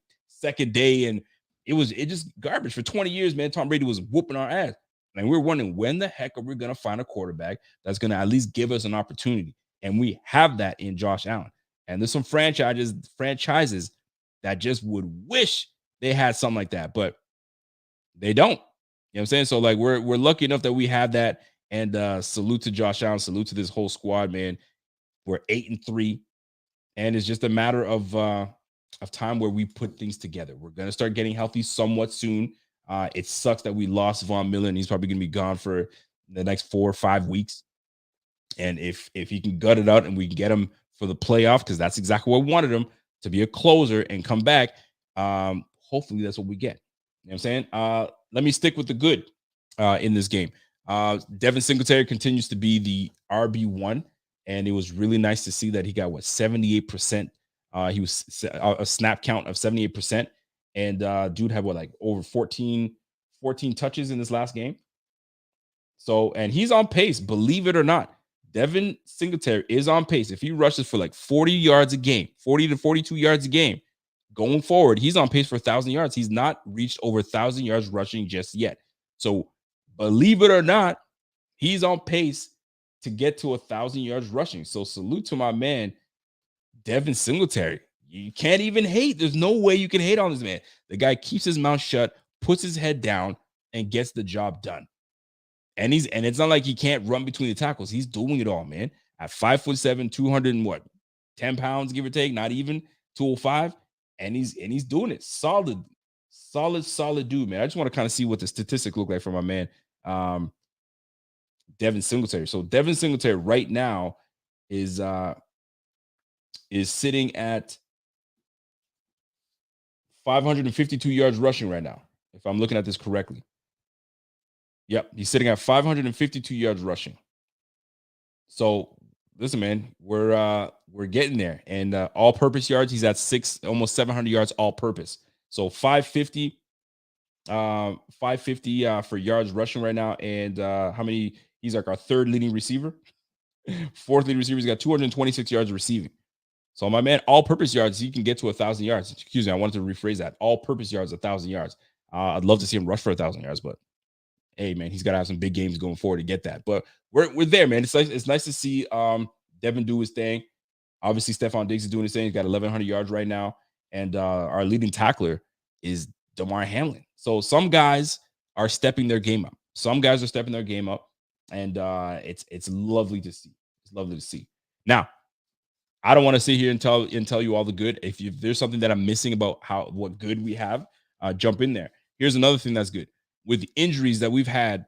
day. And it just garbage. For 20 years, man, Tom Brady was whooping our ass. And we were wondering, when the heck are we going to find a quarterback that's going to at least give us an opportunity? And we have that in Josh Allen. And there's some franchises that just would wish they had something like that, but they don't. You know what I'm saying? So, like, we're lucky enough that we have that. And salute to Josh Allen, salute to this whole squad, man. We're 8-3, and it's just a matter of time where we put things together. We're gonna start getting healthy somewhat soon. It sucks that we lost Von Miller, and he's probably gonna be gone for the next 4 or 5 weeks. And if he can gut it out and we can get him for the playoff, because that's exactly what we wanted him to be, a closer and come back. Hopefully that's what we get. You know what I'm saying? Let me stick with the good in this game. Devin Singletary continues to be the RB1, and it was really nice to see that he got 78%. He was a snap count of 78%, and dude had over 14 touches in this last game. So, and he's on pace, believe it or not. Devin Singletary is on pace. If he rushes for 40 yards a game, 40 to 42 yards a game, going forward, he's on pace for 1,000 yards. He's not reached over 1,000 yards rushing just yet. So, believe it or not, he's on pace to get to 1,000 yards rushing. So, salute to my man, Devin Singletary. You can't even hate. There's no way you can hate on this man. The guy keeps his mouth shut, puts his head down, and gets the job done. And it's not like he can't run between the tackles. He's doing it all, man. At 5'7", 210 pounds, give or take, not even 205. And he's doing it. Solid dude, man. I just want to kind of see what the statistics look like for my man, Devin Singletary. So Devin Singletary right now is sitting at 552 yards rushing right now, if I'm looking at this correctly. Yep, he's sitting at 552 yards rushing. So listen, man, we're getting there. And all-purpose yards, he's at almost 700 yards all-purpose. So 550 for yards rushing right now. And how many? He's like our third leading receiver. Fourth leading receiver, he's got 226 yards receiving. So my man, all-purpose yards, he can get to 1,000 yards. Excuse me, I wanted to rephrase that. All-purpose yards, 1,000 yards. I'd love to see him rush for 1,000 yards, but hey, man, he's got to have some big games going forward to get that. But we're there, man. It's nice to see Devin do his thing. Obviously, Stephon Diggs is doing his thing. He's got 1,100 yards right now. And our leading tackler is Damar Hamlin. So some guys are stepping their game up. And it's lovely to see. It's lovely to see. Now, I don't want to sit here and tell you all the good. If there's something that I'm missing about what good we have, jump in there. Here's another thing that's good. With the injuries that we've had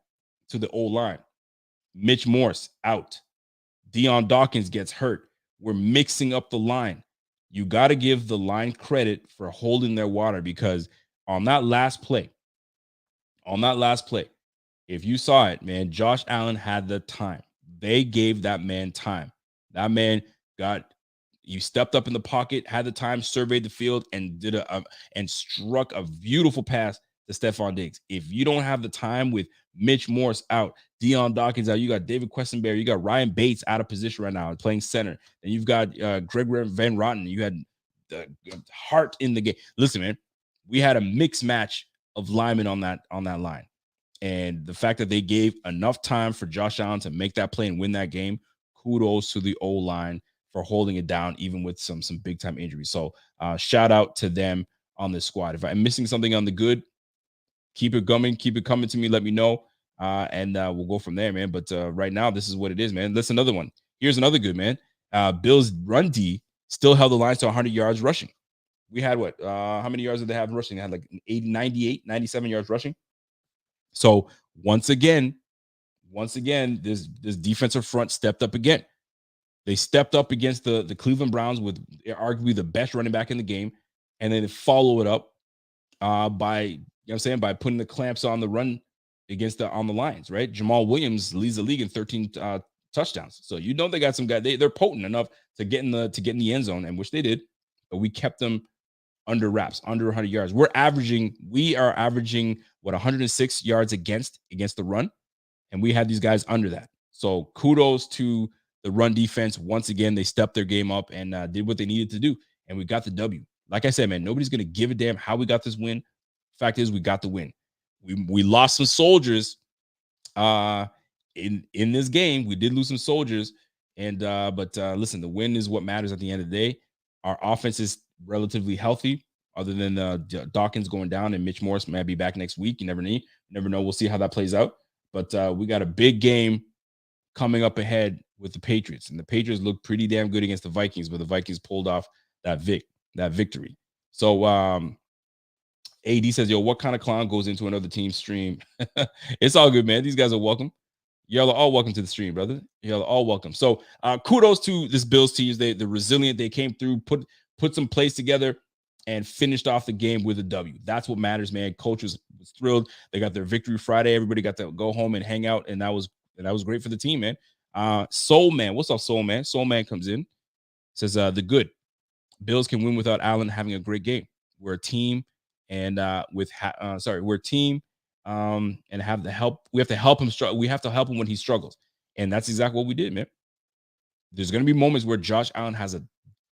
to the O-line, Mitch Morse out. Deion Dawkins gets hurt. We're mixing up the line. You got to give the line credit for holding their water, because on that last play, if you saw it, man, Josh Allen had the time. They gave that man time. That man you stepped up in the pocket, had the time, surveyed the field, and and struck a beautiful pass to Stephon Diggs. If you don't have the time with Mitch Morse out, Deion Dawkins out, you got David Questenberry, you got Ryan Bates out of position right now playing center, and you've got Gregory Van Roten. You had the heart in the game. Listen, man, we had a mixed match of linemen on that line. And the fact that they gave enough time for Josh Allen to make that play and win that game, kudos to the O-line for holding it down, even with some big time injuries. So shout out to them on this squad. If I'm missing something on the good, keep it coming to me. Let me know, and we'll go from there, man. But right now, this is what it is, man. That's another one. Here's another good, man. Bills run D still held the Lions to 100 yards rushing. We had what? How many yards did they have rushing? They had like 80, 98, 97 yards rushing. So once again, this defensive front stepped up again. They stepped up against the Cleveland Browns with arguably the best running back in the game, and then follow it up by by putting the clamps on the run against on the Lions, right? Jamal Williams leads the league in 13 touchdowns. So they got some guys. They're potent enough to get in the end zone, and which they did, but we kept them under wraps, under 100 yards. We are averaging what, 106 yards against the run, and we had these guys under that. So kudos to the run defense. Once again, they stepped their game up and did what they needed to do, and we got the W. Like I said, man, nobody's going to give a damn how we got this win. Fact is, we got the win. We lost some soldiers in this game. We did lose some soldiers, and but listen, the win is what matters at the end of the day. Our offense is relatively healthy, other than Dawkins going down, and Mitch Morse might be back next week. You never know. We'll see how that plays out. But we got a big game coming up ahead with the Patriots, and the Patriots look pretty damn good against the Vikings, but the Vikings pulled off that victory. So AD says, yo, what kind of clown goes into another team's stream? It's all good, man. These guys are welcome. Y'all are all welcome to the stream, brother. Y'all are all welcome. So kudos to this Bills team. They're resilient. They came through, put some plays together, and finished off the game with a W. That's what matters, man. Coach was thrilled. They got their victory Friday. Everybody got to go home and hang out, and that was great for the team, man. Soul Man, what's up, Soul Man? Soul Man comes in, says the good Bills can win without Allen having a great game. We're a team, and we're a team, and have the help. We have to help him. We have to help him when he struggles, and that's exactly what we did, man. There's going to be moments where Josh Allen has a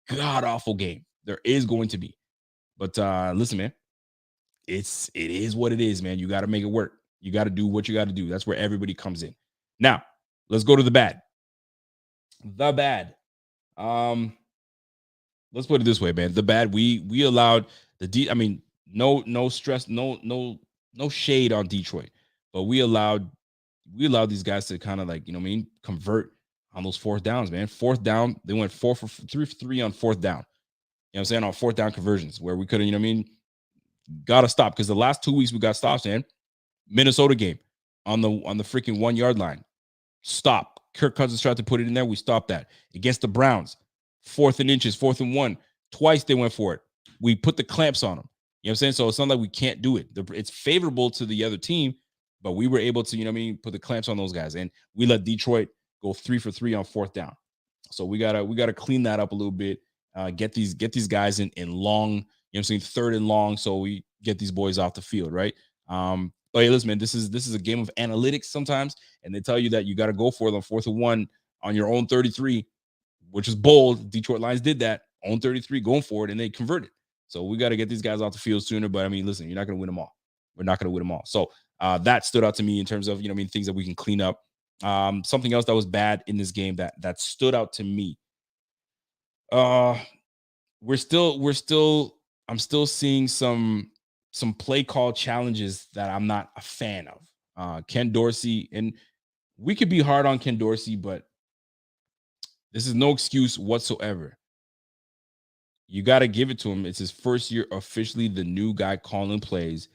god awful game. There is going to be, but listen, man, it is what it is, man. You got to make it work. You got to do what you got to do. That's where everybody comes in. Now, let's go to the bad. The bad. Let's put it this way, man. The bad. We allowed no stress, no shade on Detroit, but we allowed these guys to kind of convert on those fourth downs, man. Fourth down, they went 4 for 3 on fourth down. You know what I'm saying? On fourth down conversions where we could have, got to stop, because the last 2 weeks we got stops, man. Minnesota game on the freaking 1 yard line. Stop. Kirk Cousins tried to put it in there. We stopped that. Against the Browns, 4th and inches, 4th and 1. Twice they went for it. We put the clamps on them. You know what I'm saying? So it's not like we can't do it. It's favorable to the other team, but we were able to, put the clamps on those guys. And we let Detroit go 3 for 3 on fourth down. So we gotta clean that up a little bit. Get these guys in long, third and long, so we get these boys off the field, right? But hey, listen, man, this is a game of analytics sometimes, and they tell you that you got to go for it on 4th and 1 on your own 33, which is bold. Detroit Lions did that on 33, going for it, and they converted. So we got to get these guys off the field sooner. But listen, you're not going to win them all. We're not going to win them all. So that stood out to me in terms of things that we can clean up. Something else that was bad in this game that stood out to me. I'm still seeing some play call challenges that I'm not a fan of. Ken Dorsey, and we could be hard on Ken Dorsey, but this is no excuse whatsoever. You got to give it to him. It's his first year officially the new guy calling plays.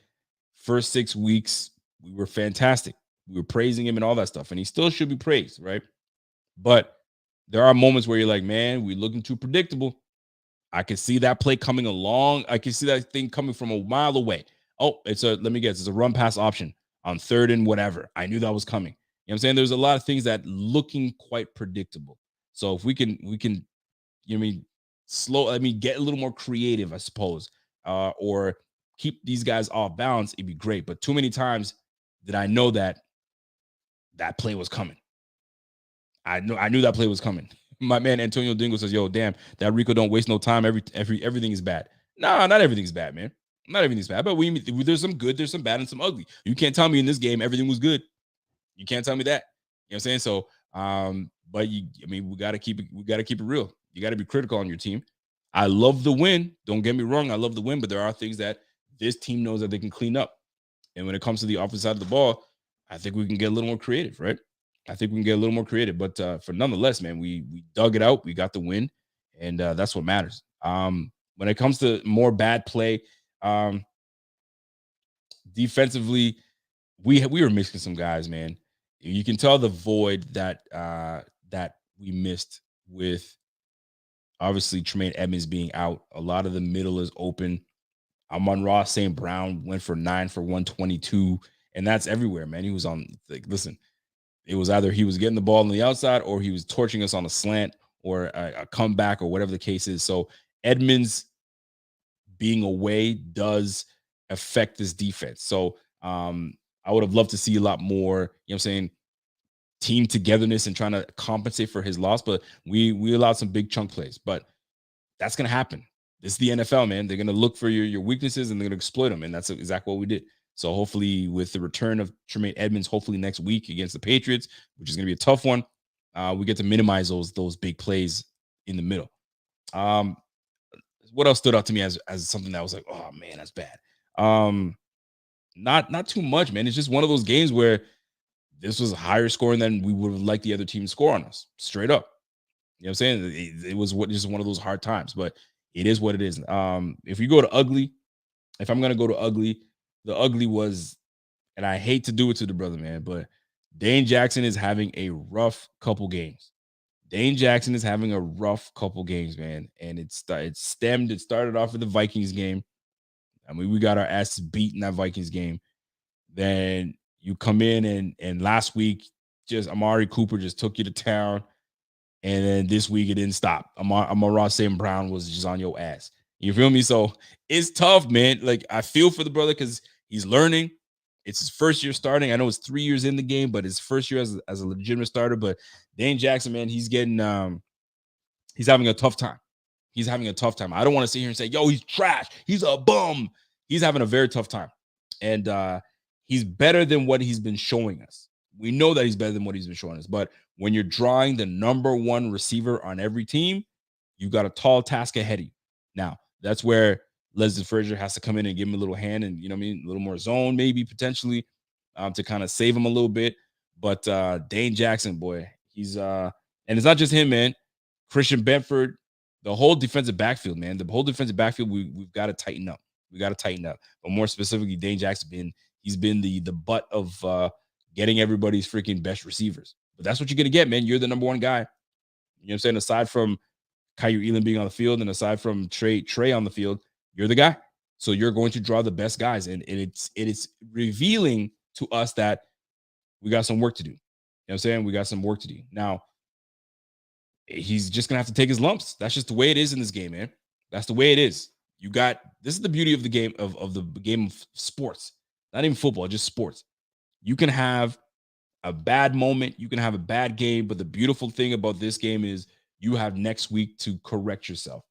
First 6 weeks, we were fantastic. We were praising him and all that stuff, and he still should be praised, right? But there are moments where you're like, man, we're looking too predictable. I can see that play coming along. I can see that thing coming from a mile away. Oh, it's a run pass option on 3rd and whatever. I knew that was coming. You know what I'm saying? There's a lot of things that looking quite predictable. So if we can, get a little more creative, I suppose, or keep these guys off balance, it'd be great. But too many times did I know that play was coming. I knew that play was coming. My man Antonio Dingo says, yo, damn, that Rico don't waste no time. Everything is bad. Nah, not everything's bad, man. Not everything's bad, but there's some good, there's some bad, and some ugly. You can't tell me in this game everything was good. You can't tell me that. You know what I'm saying? So, but we got to keep it real. You got to be critical on your team. I love the win. Don't get me wrong. I love the win, but there are things that this team knows that they can clean up. And when it comes to the offensive side of the ball, I think we can get a little more creative, right? I think we can get a little more creative. But for nonetheless, man, we dug it out. We got the win, and that's what matters. When it comes to more bad play, defensively, we were missing some guys, man. You can tell the void that we missed with obviously Tremaine Edmonds being out. A lot of the middle is open. Amon-Ra St. Brown went for 9 for 122, and that's everywhere, man. He was on, like, listen, it was either he was getting the ball on the outside or he was torching us on a slant or a comeback or whatever the case is. So Edmonds being away does affect this defense. So I would have loved to see a lot more, you know what I'm saying, team togetherness and trying to compensate for his loss, but we allowed some big chunk plays. But that's going to happen. This is the NFL, man. They're going to look for your weaknesses and they're going to exploit them, and that's exactly what we did. So hopefully with the return of Tremaine Edmonds, hopefully next week against the Patriots, which is going to be a tough one, we get to minimize those big plays in the middle. What else stood out to me as something that was like, oh man, that's bad. Not too much, man. It's just one of those games where this was higher scoring than we would have liked the other team to score on us, straight up. You know what I'm saying? It was just one of those hard times, but it is what it is. If you go to ugly, if I'm going to go to ugly, the ugly was, and I hate to do it to the brother, man, but Dane Jackson is having a rough couple games. Dane Jackson is having a rough couple games, man. And it started off with the Vikings game. I mean, we got our asses beat in that Vikings game. Then you come in and last week, just Amari Cooper just took you to town. And then this week it didn't stop. Amon-Ra St. Brown was just on your ass. You feel me? So it's tough, man. Like, I feel for the brother because he's learning. It's his first year starting. I know it's 3 years in the game, but his first year as a legitimate starter. But Dane Jackson, man, he's having a tough time. He's having a tough time. I don't want to sit here and say, yo, he's trash. He's a bum. He's having a very tough time. And he's better than what he's been showing us. We know that he's better than what he's been showing us. But when you're drawing the number one receiver on every team, you got a tall task ahead of you. Now, that's where Leslie Frazier has to come in and give him a little hand and, you know what I mean, a little more zone maybe potentially to kind of save him a little bit. But Dane Jackson, boy, he's and it's not just him, man. Christian Benford, the whole defensive backfield, man. The whole defensive backfield, we've got to tighten up. We got to tighten up. But more specifically, Dane Jackson, he's been the butt of getting everybody's freaking best receivers. But that's what you're going to get, man. You're the number one guy. You know what I'm saying? Aside from Kaiir Elam being on the field and aside from Trey on the field, you're the guy. So you're going to draw the best guys. And it is revealing to us that we got some work to do. You know what I'm saying? We got some work to do. Now, he's just going to have to take his lumps. That's just the way it is in this game, man. That's the way it is. This is the beauty of the game, of the game of sports. Not even football, just sports. You can have a bad moment. You can have a bad game. But the beautiful thing about this game is you have next week to correct yourself.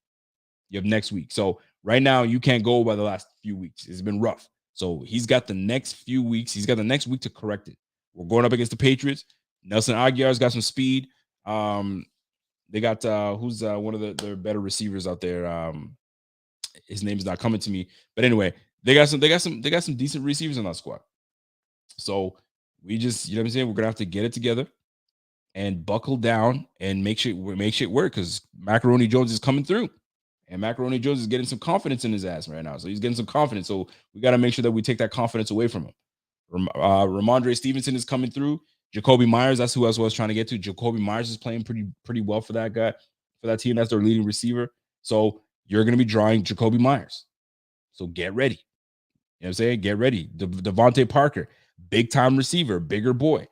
You have next week. So right now, you can't go by the last few weeks. It's been rough. So he's got the next few weeks. He's got the next week to correct it. We're going up against the Patriots. Nelson Aguilar's got some speed. They got who's one of their better receivers out there. His name is not coming to me. But anyway, they got some decent receivers in that squad. So we just, you know what I'm saying? We're gonna have to get it together and buckle down and make shit work because Macaroni Jones is coming through. And Macaroni Jones is getting some confidence in his ass right now. So he's getting some confidence. So we got to make sure that we take that confidence away from him. Ramondre Stevenson is coming through. Jacoby Myers, that's who else I was trying to get to. Jacoby Myers is playing pretty well for that guy, for that team. That's their leading receiver. So you're going to be drawing Jacoby Myers. So get ready. You know what I'm saying? Get ready. Devontae Parker, big-time receiver, bigger boy.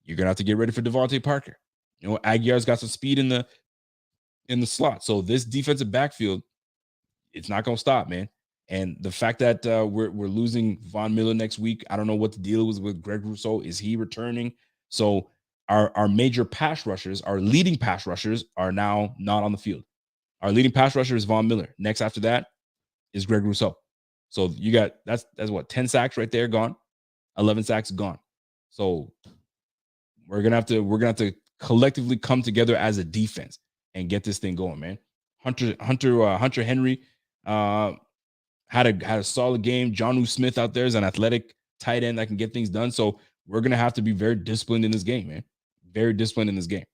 You're going to have to get ready for Devontae Parker. You know, Aguilar's got some speed in the slot. So this defensive backfield, it's not going to stop, man. And the fact that we're losing Von Miller next week, I don't know what the deal was with Greg Rousseau. Is he returning? So our major pass rushers, our leading pass rushers are now not on the field. Our leading pass rusher is Von Miller. Next after that is Greg Rousseau. So you got that's what 10 sacks right there gone, 11 sacks gone. So we're gonna have to collectively come together as a defense and get this thing going, man. Hunter Henry had a solid game. Jonnu Smith out there is an athletic tight end that can get things done. So we're gonna have to be very disciplined in this game, man. Very disciplined in this game.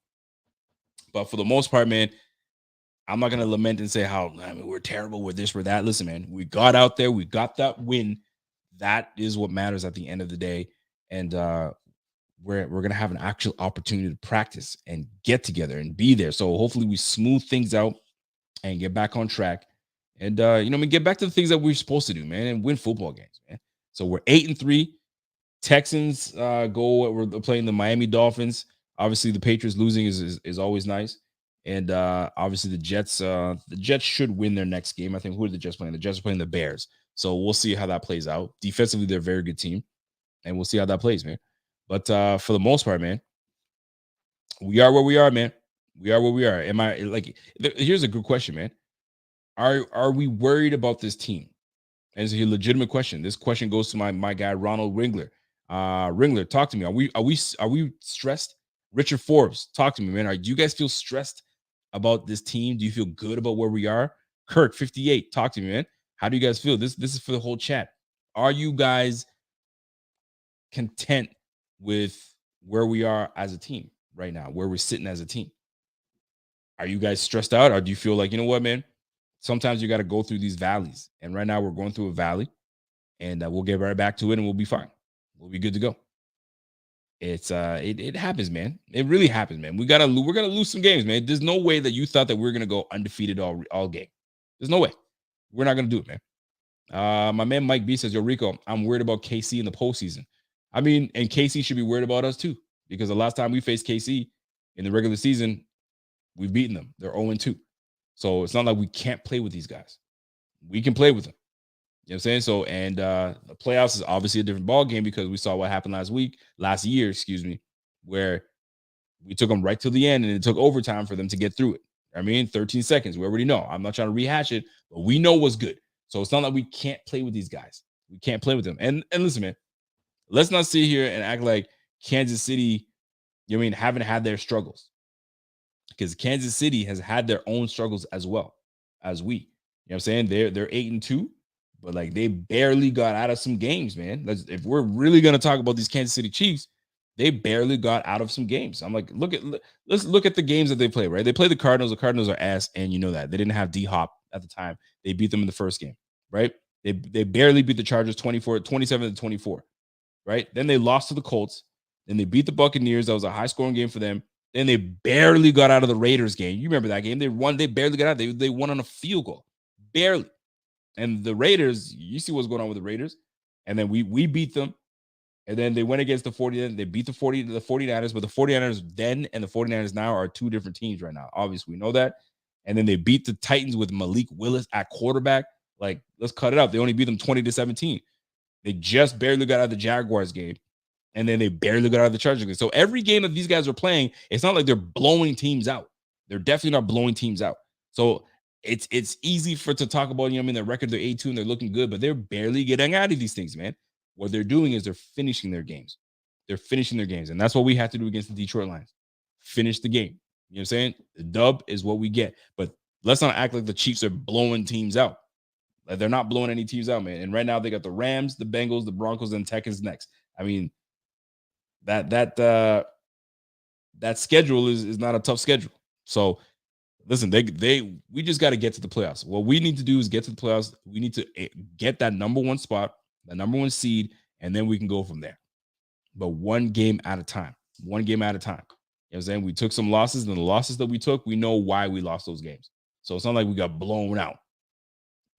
But for the most part, man, I'm not gonna lament and say how we're terrible with this or that. Listen, man, we got out there, we got that win. That is what matters at the end of the day. And we're gonna have an actual opportunity to practice and get together and be there. So hopefully we smooth things out and get back on track. And get back to the things that we're supposed to do, man, and win football games, man. So we're 8-3. Texans we're playing the Miami Dolphins. Obviously, the Patriots losing is always nice. And obviously the Jets should win their next game. I think who are the Jets playing? The Jets are playing the Bears. So we'll see how that plays out. Defensively, they're a very good team. And we'll see how that plays, man. But for the most part, man, we are where we are, man. We are where we are. Here's a good question, man. Are we worried about this team? And it's a legitimate question. This question goes to my guy Ronald Ringler. Ringler, talk to me. Are we stressed? Richard Forbes, talk to me, man. Do you guys feel stressed about this team? Do you feel good about where we are? Kirk 58, talk to me, man. How do you guys feel? This is for the whole chat. Are you guys content with where we are as a team right now, where we're sitting as a team? Are you guys stressed out, or do you feel like, you know what, man? Sometimes you got to go through these valleys, and right now we're going through a valley, and we'll get right back to it, and we'll be fine. We'll be good to go. It happens, man. It really happens, man. We're gonna lose some games, man. There's no way that you thought that we are gonna go undefeated all game. There's no way. We're not gonna do it, man. My man Mike B says, "Yo, Rico, I'm worried about KC in the postseason." I mean, and KC should be worried about us too, because the last time we faced KC in the regular season, we've beaten them. They're 0-2. So it's not like we can't play with these guys. We can play with them. You know what I'm saying? So, and the playoffs is obviously a different ball game because we saw what happened last year, where we took them right to the end and it took overtime for them to get through it. I mean, 13 seconds. We already know. I'm not trying to rehash it, but we know what's good. So it's not like we can't play with these guys. We can't play with them. And listen, man, let's not sit here and act like Kansas City, haven't had their struggles. Because Kansas City has had their own struggles as well as we. You know what I'm saying? They're 8-2, but like they barely got out of some games, man. If we're really gonna talk about these Kansas City Chiefs, they barely got out of some games. I'm like, let's look at the games that they play, right? They play the Cardinals. The Cardinals are ass, and you know that. They didn't have D-Hop at the time. They beat them in the first game, right? They barely beat the Chargers 27-24, right? Then they lost to the Colts. Then they beat the Buccaneers. That was a high-scoring game for them. Then they barely got out of the Raiders game. You remember that game? They barely got out. They won on a field goal. Barely. And the Raiders, you see what's going on with the Raiders. And then we beat them. And then they went against the 49ers. They beat the 49ers, but the 49ers then and the 49ers now are two different teams right now. Obviously, we know that. And then they beat the Titans with Malik Willis at quarterback. Like, let's cut it out. They only beat them 20-17. They just barely got out of the Jaguars game. And then they barely got out of the Chargers game. So every game that these guys are playing, it's not like they're blowing teams out. They're definitely not blowing teams out. So it's easy to talk about, their record, they're 8-2 and they're looking good, but they're barely getting out of these things, man. What they're doing is they're finishing their games. They're finishing their games. And that's what we have to do against the Detroit Lions. Finish the game. You know what I'm saying? The dub is what we get. But let's not act like the Chiefs are blowing teams out. Like, they're not blowing any teams out, man. And right now they got the Rams, the Bengals, the Broncos, and Texans next. I mean, that schedule is not a tough schedule. So listen, we just got to get to the playoffs. What we need to do is get to the playoffs. We need to get that number one spot, the number one seed, and then we can go from there. But one game at a time. One game at a time. You know what I'm saying? We took some losses, and the losses that we took, we know why we lost those games. So it's not like we got blown out,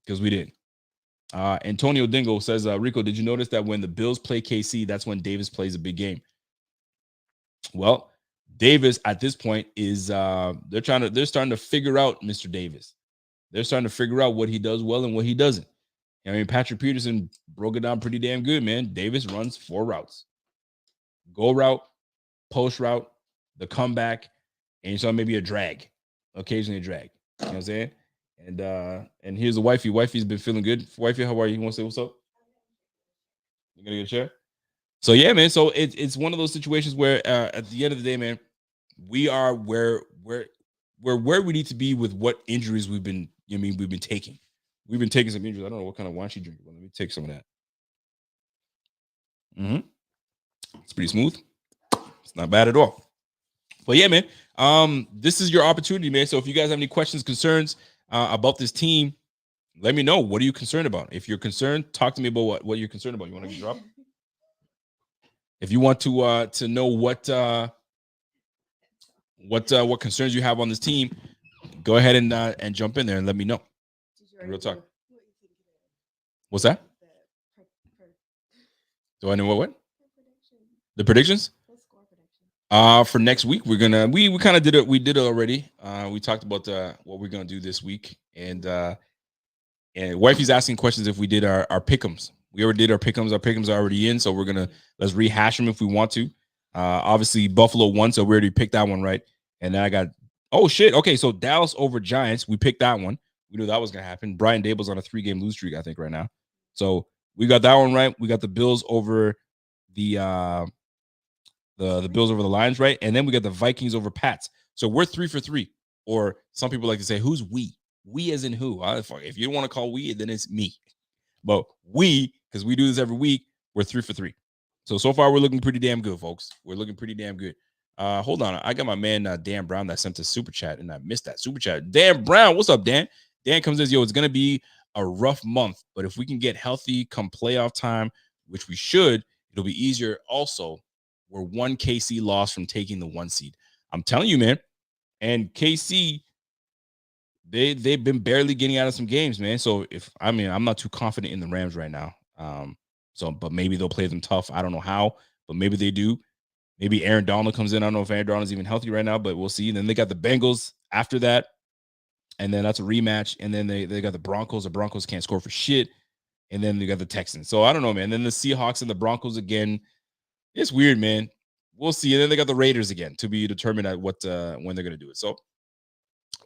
because we didn't. Antonio Dingo says, Rico, did you notice that when the Bills play KC, that's when Davis plays a big game? Well, Davis at this point is they're starting to figure out Mr. Davis. They're starting to figure out what he does well and what he doesn't. I mean, Patrick Peterson broke it down pretty damn good, man. Davis runs 4 routes: go route, post route, the comeback, and you saw maybe a drag, occasionally a drag. You know what I'm saying? And here's the wifey. Wifey's been feeling good. Wifey, how are you? You want to say what's up? You gonna get a chair? So yeah, man. So it's one of those situations where at the end of the day, man, we are where we need to be with what injuries we've been. We've been taking. We've been taking some injuries. I don't know what kind of wine she drinking. Let me take some of that. It's pretty smooth. It's not bad at all. But yeah, man. This is your opportunity, man. So if you guys have any questions, concerns about this team, let me know. What are you concerned about? If you're concerned, talk to me about what you're concerned about. You want to drop? If you want to know what concerns you have on this team, go ahead and jump in there and let me know. Real talk. What's that? Do I know what? The predictions? For next week, we're gonna we kind of did it. We did it already. We talked about what we're gonna do this week, and wifey's asking questions if we did our pick'ems. We already did our pick'ems. Our pick'ems are already in, so let's rehash them if we want to. Obviously Buffalo won, so we already picked that one right. And then I got okay. So Dallas over Giants, we picked that one. We knew that was gonna happen. Brian Dable's on a 3-game lose streak, I think, right now. So we got that one right. We got the Bills over the Bills over the Lions, right? And then we got the Vikings over Pats. So we're 3 for 3. Or some people like to say, who's we? We as in who? If you don't want to call we, then it's me. But we, because we do this every week, we're 3 for 3. So far, we're looking pretty damn good, folks. We're looking pretty damn good. Hold on. I got my man, Dan Brown, that sent a super chat, and I missed that super chat. Dan Brown, what's up, Dan? Dan comes in, it's going to be a rough month, but if we can get healthy come playoff time, which we should, it'll be easier. Also, we're one KC loss from taking the 1 seed. I'm telling you, man. And KC, they've been barely getting out of some games, man. So I'm not too confident in the Rams right now. But maybe they'll play them tough. I don't know how, but maybe they do. Maybe Aaron Donald comes in. I don't know if Aaron Donald is even healthy right now, but we'll see. And then they got the Bengals after that, and then that's a rematch. And then they got the Broncos. The Broncos can't score for shit. And then they got the Texans. So I don't know, man. And then the Seahawks and the Broncos again. It's weird, man. We'll see. And then they got the Raiders again to be determined at when they're gonna do it. So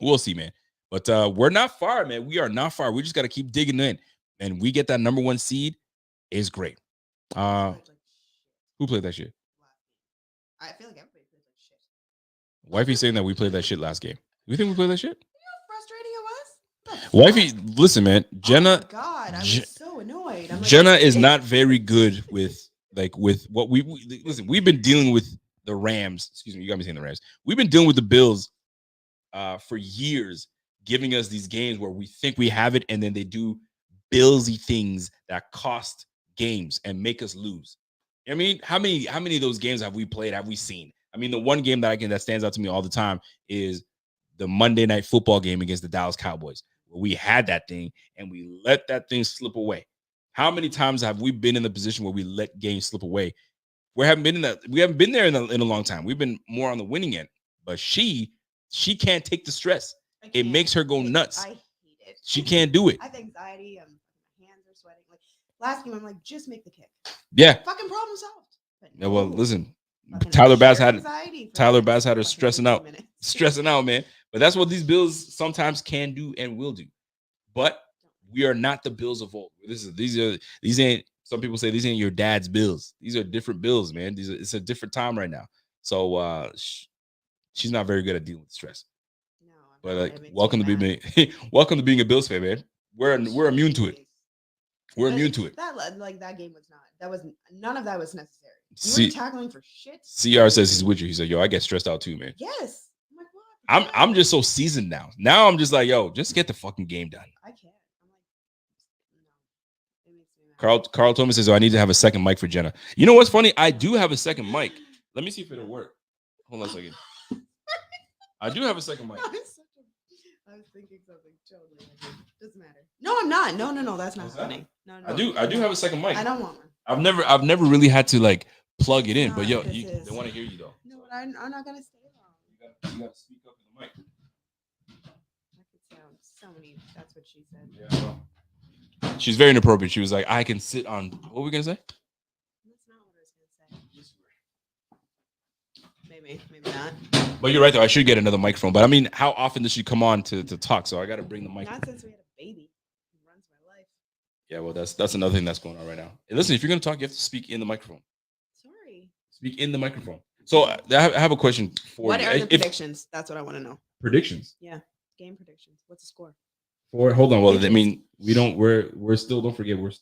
we'll see, man. But we're not far, man. We are not far. We just got to keep digging in. And we get that number 1 seed is great. Who played that shit? I feel like everybody played that shit. Wifey saying that we played that shit last game. You think we played that shit? You know how frustrating it was? Wifey, listen, man. Jenna. Oh my God, I was so annoyed. Jenna is not very good with what we listen. We've been dealing with the Rams. Excuse me, you got me saying the Rams. We've been dealing with the Bills for years, giving us these games where we think we have it, and then they do Billsy things that cost games and make us lose. I mean, how many of those games have we played? Have we seen? I mean, the one game that stands out to me all the time is the Monday Night Football game against the Dallas Cowboys, where we had that thing and we let that thing slip away. How many times have we been in the position where we let games slip away? We haven't been there in a long time. We've been more on the winning end, but she can't take the stress. It makes her go nuts. I hate it. She can't do it. I have anxiety. My hands are sweating. Like last game, I'm like, just make the kick. Yeah. Fucking problem solved. Yeah, well, listen, Fucking Tyler Bass had her stressing out, man. But that's what these Bills sometimes can do and will do. But we are not the Bills of old. These ain't. Some people say these ain't your dad's Bills. These are different Bills, man. It's a different time right now. So she's not very good at dealing with stress. No, but welcome to being a Bills fan, man. We're immune to it. We're immune to it. That game was not. That was none of that was necessary. You were tackling for shit. CR says he's with you. He said, "Yo, I get stressed out too, man." Yes. I'm like, what? I'm just so seasoned now. Now I'm just like, yo, just get the fucking game done. I can't. I'm like, no. It makes me mad. Carl told me, says, "Oh, I need to have a second mic for Jenna." You know what's funny? I do have a second mic. Let me see if it'll work. Hold on a second. I do have a second mic. I was thinking something totally. Doesn't matter. No, I'm not. No. That's not happening. No. I do have a second mic. I don't want one. I've never really had to like plug it in, but yo, they want to hear you though. No, I'm not gonna stay long. You got to speak up in the mic. I could sound so many. That's what she said. Yeah. She's very inappropriate. She was like, "I can sit on." What were we gonna say? That's not what I was gonna say. Maybe not. But you're right though. I should get another microphone. But I mean, how often does she come on to talk? So I got to bring the mic. Not since we had a baby. He runs my life. Yeah, well, that's another thing that's going on right now. And listen, if you're gonna talk, you have to speak in the microphone. Sorry. Speak in the microphone. So I have a question for What you. are the predictions? That's what I want to know. Predictions? Yeah, game predictions. What's the score? Hold on. Well, I mean, we're still. Don't forget, we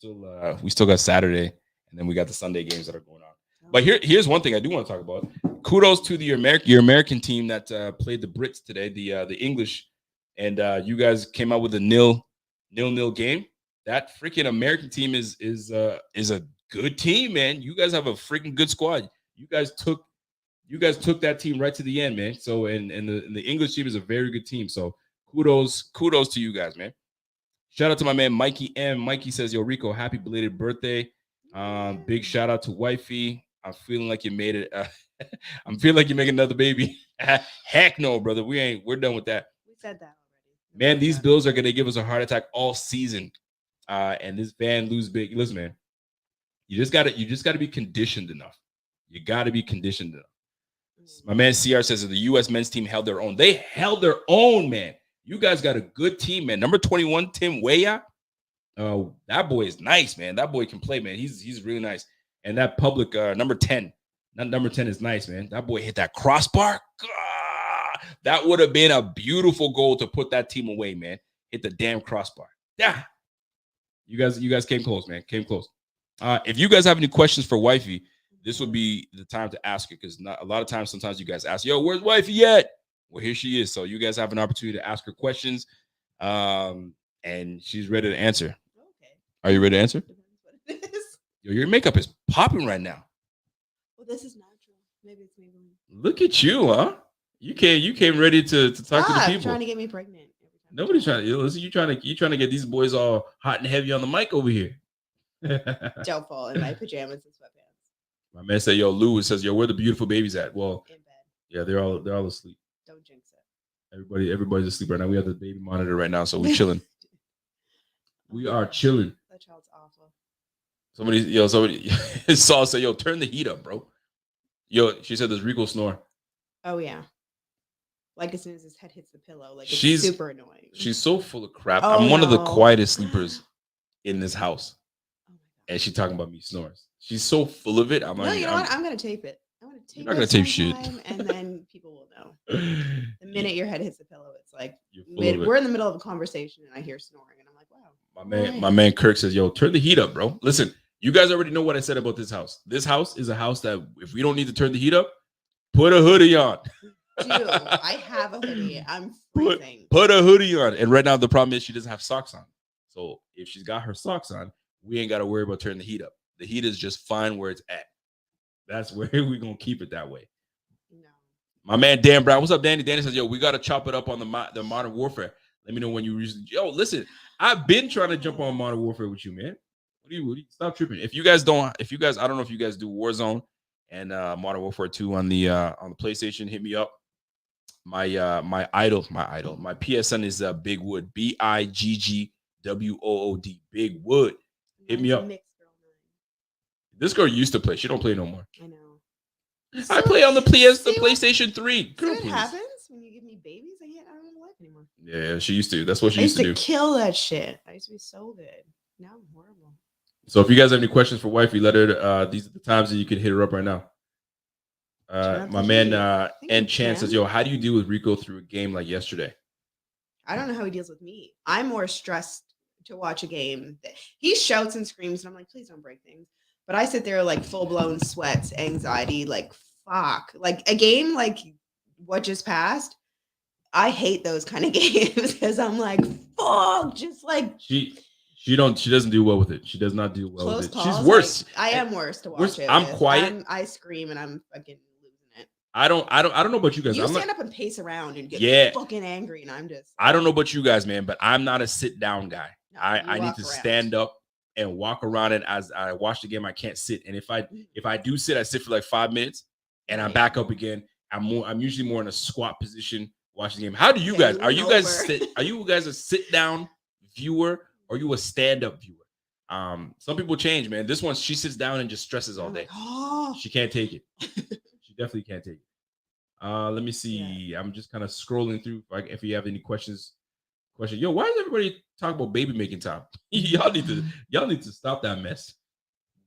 still got Saturday, and then we got the Sunday games that are going on. But here's one thing I do want to talk about. Kudos to your American team that played the Brits today, the English, and you guys came out with a 0-0 game. That freaking American team is a good team, man. You guys have a freaking good squad. You guys took that team right to the end, man. So and the English team is a very good team. So kudos to you guys, man. Shout out to my man Mikey M. Mikey says, "Yo, Rico, happy belated birthday." Big shout out to wifey. I'm feeling like you made it. I'm feeling like you're making another baby. Heck no, brother. We're done with that. We said that already. Man, these Bills are gonna give us a heart attack all season. And this band lose big. Listen, man, you just gotta be conditioned enough. You gotta be conditioned enough. My man CR says that the U.S. men's team held their own. They held their own, man. You guys got a good team, man. Number 21, Tim Weah. That boy is nice, man. That boy can play, man. He's really nice. And that public number 10, not number 10 is nice, man. That boy hit that crossbar. That would have been a beautiful goal to put that team away, man. Hit the damn crossbar. Yeah. You guys came close, man. Came close. If you guys have any questions for wifey, this would be the time to ask her, because not a lot of times, sometimes you guys ask, "Yo, where's wifey at?" Well, here she is. So you guys have an opportunity to ask her questions, and she's ready to answer. Okay. Are you ready to answer? What it is. Yo, your makeup is popping right now. Well, this is natural. Maybe it's me. Look at you, huh? You came ready to talk to the people. Trying to get me pregnant. Nobody's trying to listen. You trying to get these boys all hot and heavy on the mic over here. Don't fall in my pajamas and sweatpants. My man said, "Yo, Lou says, yo, where the beautiful babies at?" Well, In bed. yeah, they're all asleep. Don't jinx it. Everybody's asleep right now. We have the baby monitor right now, so we're chilling. We are chilling. That child's awful. Somebody Saul said, "Yo, turn the heat up, bro." Yo, she said, "Does Rico snore?" Oh yeah. Like as soon as his head hits the pillow, like it's She's super annoying. She's so full of crap. Oh, I'm one of the no. quietest sleepers in this house, Oh my God. and she talking about me snores. She's so full of it. I'm No, like, you know what? I'm gonna tape it. I'm gonna tape. You're not gonna tape shit. And then people will know. The minute your head hits the pillow, it's like You're full of it. we're in the middle of a conversation and I hear snoring, and I'm like, wow. My man Kirk says, "Yo, turn the heat up, bro." Listen, you guys already know what I said about this house. This house is a house that if we don't need to turn the heat up, put a hoodie on. Dude, I have a hoodie. I'm freezing. Put a hoodie on. And right now the problem is she doesn't have socks on. So if she's got her socks on, we ain't got to worry about turning the heat up. The heat is just fine where it's at. That's where we're gonna keep it that way. No. My man Dan Brown, what's up, Danny? Danny says, "Yo, we gotta chop it up on the Modern Warfare. Let me know when you yo. Listen, I've been trying to jump on Modern Warfare with you, man. What do you stop tripping? If you guys, I don't know if you guys do Warzone and Modern Warfare 2 on the PlayStation, hit me up. My PSN is Big Wood, BIGGWOOD, Big Wood. Hit me up. This girl used to play. She don't play no more. I know. I play on the PlayStation 3. Girl, What please. happens when you give me babies? I don't have a life anymore. Yeah, she used to. That's what she I used used to to do. kill that shit. I used to be so good. Now I'm horrible. So if you guys have any questions for wifey, let her. These are the times that you can hit her up right now. My man N Chan says, "Yo, how do you deal with Rico through a game like yesterday?" I don't know how he deals with me. I'm more stressed to watch a game. He shouts and screams, and I'm like, please don't break things. But I sit there like full blown sweats, anxiety, like fuck. Like a game like what just passed. I hate those kind of games because I'm like, fuck, just like She doesn't do well with it. She does not do well close with it. calls. She's worse. Like, I am worse to watch Worse. it. I'm with. quiet. I scream and I'm fucking losing it. I don't know about you guys. You I'm stand not, up and pace around and get fucking angry, and I'm just. I don't know about you guys, man, but I'm not a sit down guy. No, I need walk to around. stand up and walk around it as I watch the game. I can't sit, and if I do sit, I sit for like 5 minutes, and I'm back up again. I'm usually more in a squat position watching the game. How do you guys? Are you guys a sit down viewer or are you a stand up viewer? Some people change, man. This one, she sits down and just stresses all day. Oh. She can't take it. She definitely can't take it. Let me see. I'm just kind of scrolling through. If you have any questions. Yo, why does everybody talk about baby making time? y'all need to stop that mess.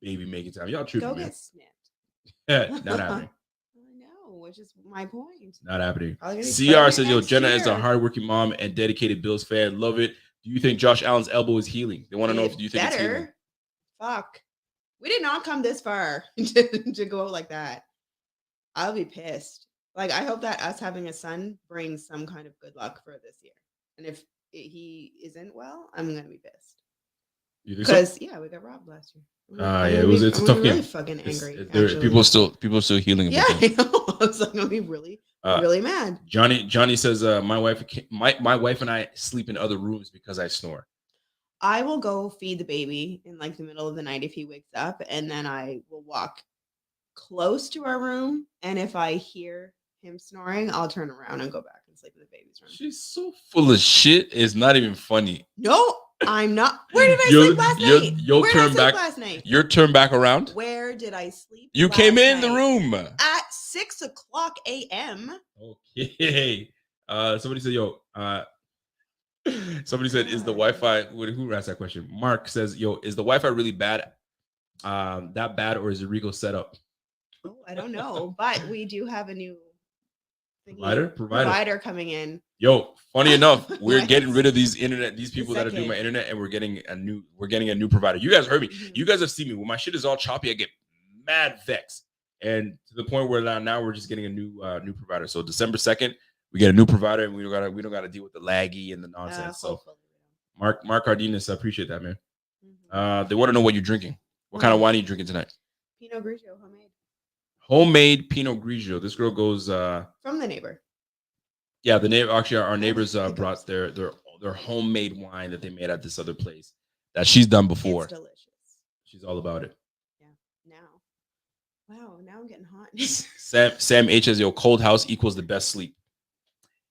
Baby making time. Y'all tripping, Go man. get snipped. Not happening. I know, which is my point. Not happening. I'll get CR pregnant says, yo, next Jenna is a year. hardworking mom and dedicated Bills fan. Love it. Do you think Josh Allen's elbow is healing? They want to know if you think it's healing. Fuck. We did not come this far to go like that. I'll be pissed. Like, I hope that us having a son brings some kind of good luck for this year. And if he isn't well, I'm going to be pissed. You think so? Because, yeah, we got robbed last year. It's a tough game. Really fucking angry. People are still healing. Yeah, I know. I was like, I'm gonna be really mad. Johnny says, my wife and I sleep in other rooms because I snore. I will go feed the baby in like the middle of the night if he wakes up, and then I will walk close to our room. And if I hear him snoring, I'll turn around and go back and sleep in the baby's room. She's so full of shit. It's not even funny. No, I'm not. Where did I sleep last night? You'll turn back last night. Your turn back around. Where did I sleep? You came in the room at 6:00 a.m. Okay. Somebody said, yo. Somebody said, is the Wi-Fi? Who asked that question? Mark says, yo, is the Wi-Fi really bad? That bad, or is it Rico set up? Oh, I don't know, but we do have a new provider coming in. Yo, funny enough, we're getting rid of these people that are doing my internet, and we're getting a new provider. You guys heard me. Mm-hmm. You guys have seen me. When my shit is all choppy, I get mad vexed, and to the point where now we're just getting a new provider. So December 2nd, we get a new provider, and we don't gotta deal with the laggy and the nonsense. So Mark Cardenas, I appreciate that, man. Mm-hmm. They want to know what you're drinking. What kind of wine are you drinking tonight? Pinot Grigio, homemade Pinot Grigio. This girl goes from the neighbor. Yeah, the neighbor. Actually, our neighbors brought their homemade wine that they made at this other place that she's done before. It's delicious. She's all about it. Yeah. Wow. Now I'm getting hot. Sam H says, "Yo, cold house equals the best sleep."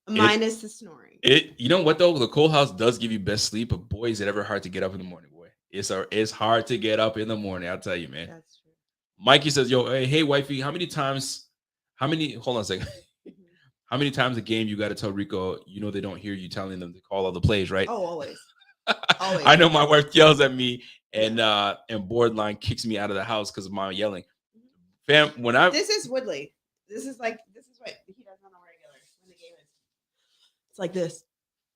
Minus the snoring. You know what though? The cold house does give you best sleep, but boy, is it ever hard to get up in the morning. Boy, it's hard to get up in the morning. I'll tell you, man. That's true. Mikey says, "Yo, hey, wifey, hold on a second. How many times a game you got to tell Rico, they don't hear you telling them to call all the plays, right?" Oh, always. Always. I know my wife yells at me and borderline kicks me out of the house because of my yelling. Fam, this is Woodley. This is what he does on the regular when the game is. It's like this.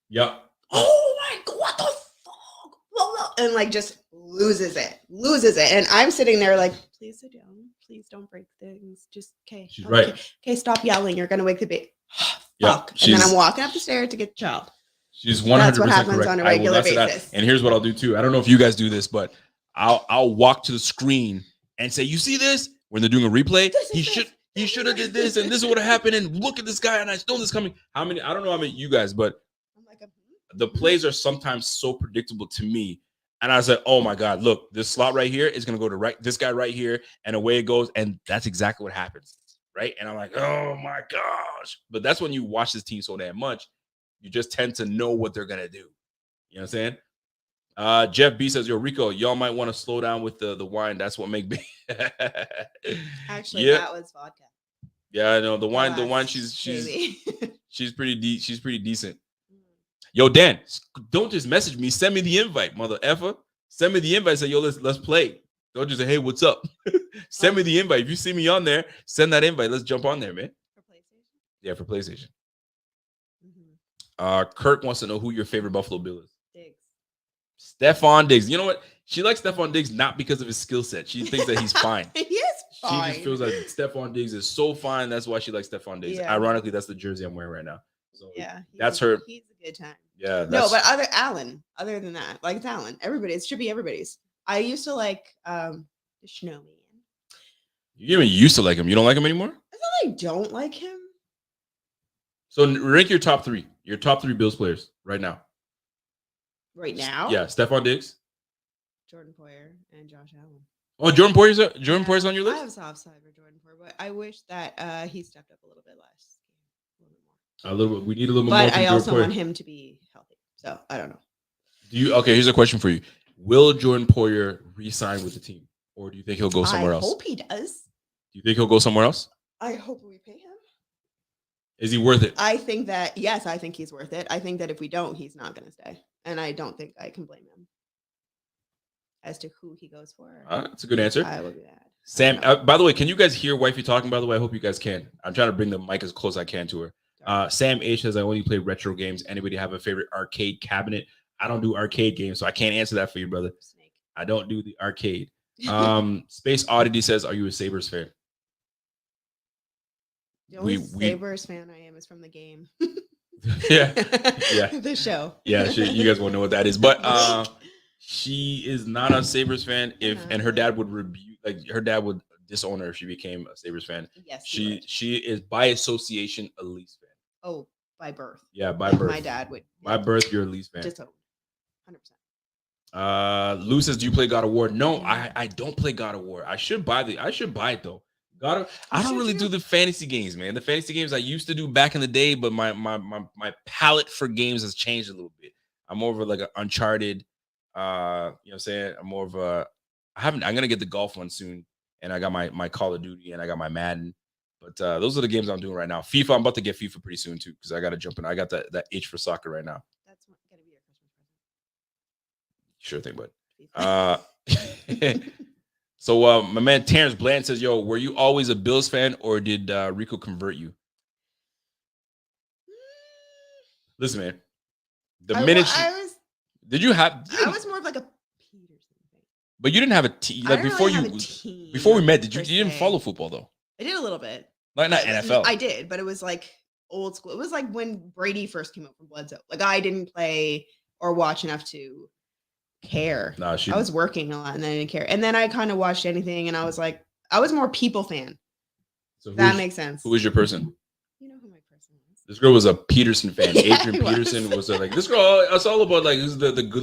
Yep. Oh my God, what the fuck? And like just loses it. And I'm sitting there like, please sit down. Please don't break things. Just okay. She's right. Okay, stop yelling. You're gonna wake the baby. Fuck. And then I'm walking up the stairs to get the child. She's 100% That's what happens correct. on a regular basis. And here's what I'll do too. I don't know if you guys do this, but I'll walk to the screen and say, "You see this?" When they're doing a replay, he should have did this, and this is what happened. And look at this guy, and I know this coming. I don't know how many you guys, but the plays are sometimes so predictable to me. And I said, "Oh my God, look, this slot right here is gonna go to this guy right here, and away it goes." And that's exactly what happens, right? And I'm like, "Oh my gosh!" But that's when you watch this team so damn much, you just tend to know what they're gonna do. You know what I'm saying? Jeff B says, "Yo, Rico, y'all might want to slow down with the wine. That's what make me." Actually, that was vodka. Yeah, I know the wine. She's pretty decent. Yo, Dan, don't just message me. Send me the invite, mother effer. Send me the invite. Say, yo, let's play. Don't just say, hey, what's up? Send me the invite. If you see me on there, send that invite. Let's jump on there, man. For PlayStation? Yeah, for PlayStation. Kirk wants to know who your favorite Buffalo Bill is. Diggs. Stephon Diggs. You know what? She likes Stephon Diggs not because of his skill set. She thinks that he's fine. He is fine. She just feels like Stephon Diggs is so fine. That's why she likes Stephon Diggs. Yeah. Ironically, that's the jersey I'm wearing right now. So yeah, that's her. He's a good time. Yeah. No, but other than that, like it's Allen. It should be everybody's. I used to like the Snowman. You even used to like him. You don't like him anymore? It's not like I don't like him. So rank your top three. Your top three Bills players right now. Right now? Yeah, Stephon Diggs, Jordan Poyer, and Josh Allen. Oh, Jordan Poyer's on your list? I have a soft side for Jordan Poyer, but I wish that he stepped up a little bit less. We need a little bit more. But I also want him to be healthy. So I don't know. Okay, here's a question for you. Will Jordan Poyer re-sign with the team? Or do you think he'll go somewhere else? I hope he does. Do you think he'll go somewhere else? I hope we pay him. Is he worth it? I think that, yes, I think he's worth it. I think that if we don't, he's not going to stay. And I don't think I can blame him as to who he goes for. That's a good answer. I will be mad. Sam, by the way, can you guys hear Wifey talking, by the way? I hope you guys can. I'm trying to bring the mic as close as I can to her. Sam H says, I only play retro games. Anybody have a favorite arcade cabinet? I don't do arcade games, so I can't answer that for you, brother. Snake. I don't do the arcade. Space Oddity says, are you a Sabres fan? The only Sabres fan I am is from the game. yeah. The show. Yeah, you guys won't know what that is. But she is not a Sabres fan. And her dad would rebuke, like her dad would disown her if she became a Sabres fan. Yes. She is by association a Leafs fan. Oh, by birth. Yeah, by birth. My dad would. By birth, you're a Leafs fan. Disowned. 100%. Lou says, do you play God of War? No, I don't play God of War. I should buy it though. I don't really do the fantasy games, man. The fantasy games I used to do back in the day, but my palette for games has changed a little bit. I'm more of a, like an Uncharted. You know what I'm saying? I'm more of a. I'm gonna get the golf one soon, and I got my Call of Duty and I got my Madden. But those are the games I'm doing right now. FIFA, I'm about to get FIFA pretty soon too, because I got to jump in. I got that itch for soccer right now. That's gonna be your Christmas present. Sure thing, bud. So my man Terrence Bland says, yo, were you always a Bills fan or did Rico convert you? Listen, man. I was more of like a Peterson fan. But you didn't have a team. Like before we met, you didn't follow football though? I did a little bit. Like not NFL. I did, but it was like old school. It was like when Brady first came out from Bledsoe. Like I didn't play or watch enough to care. No, I was working a lot and then I didn't care. And then I kind of watched anything and I was like, I was more people fan. So that makes sense. Who was your person? You know who my person was. This girl was a Peterson fan. Yeah, Adrian Peterson was like this girl. It's all about like who's the good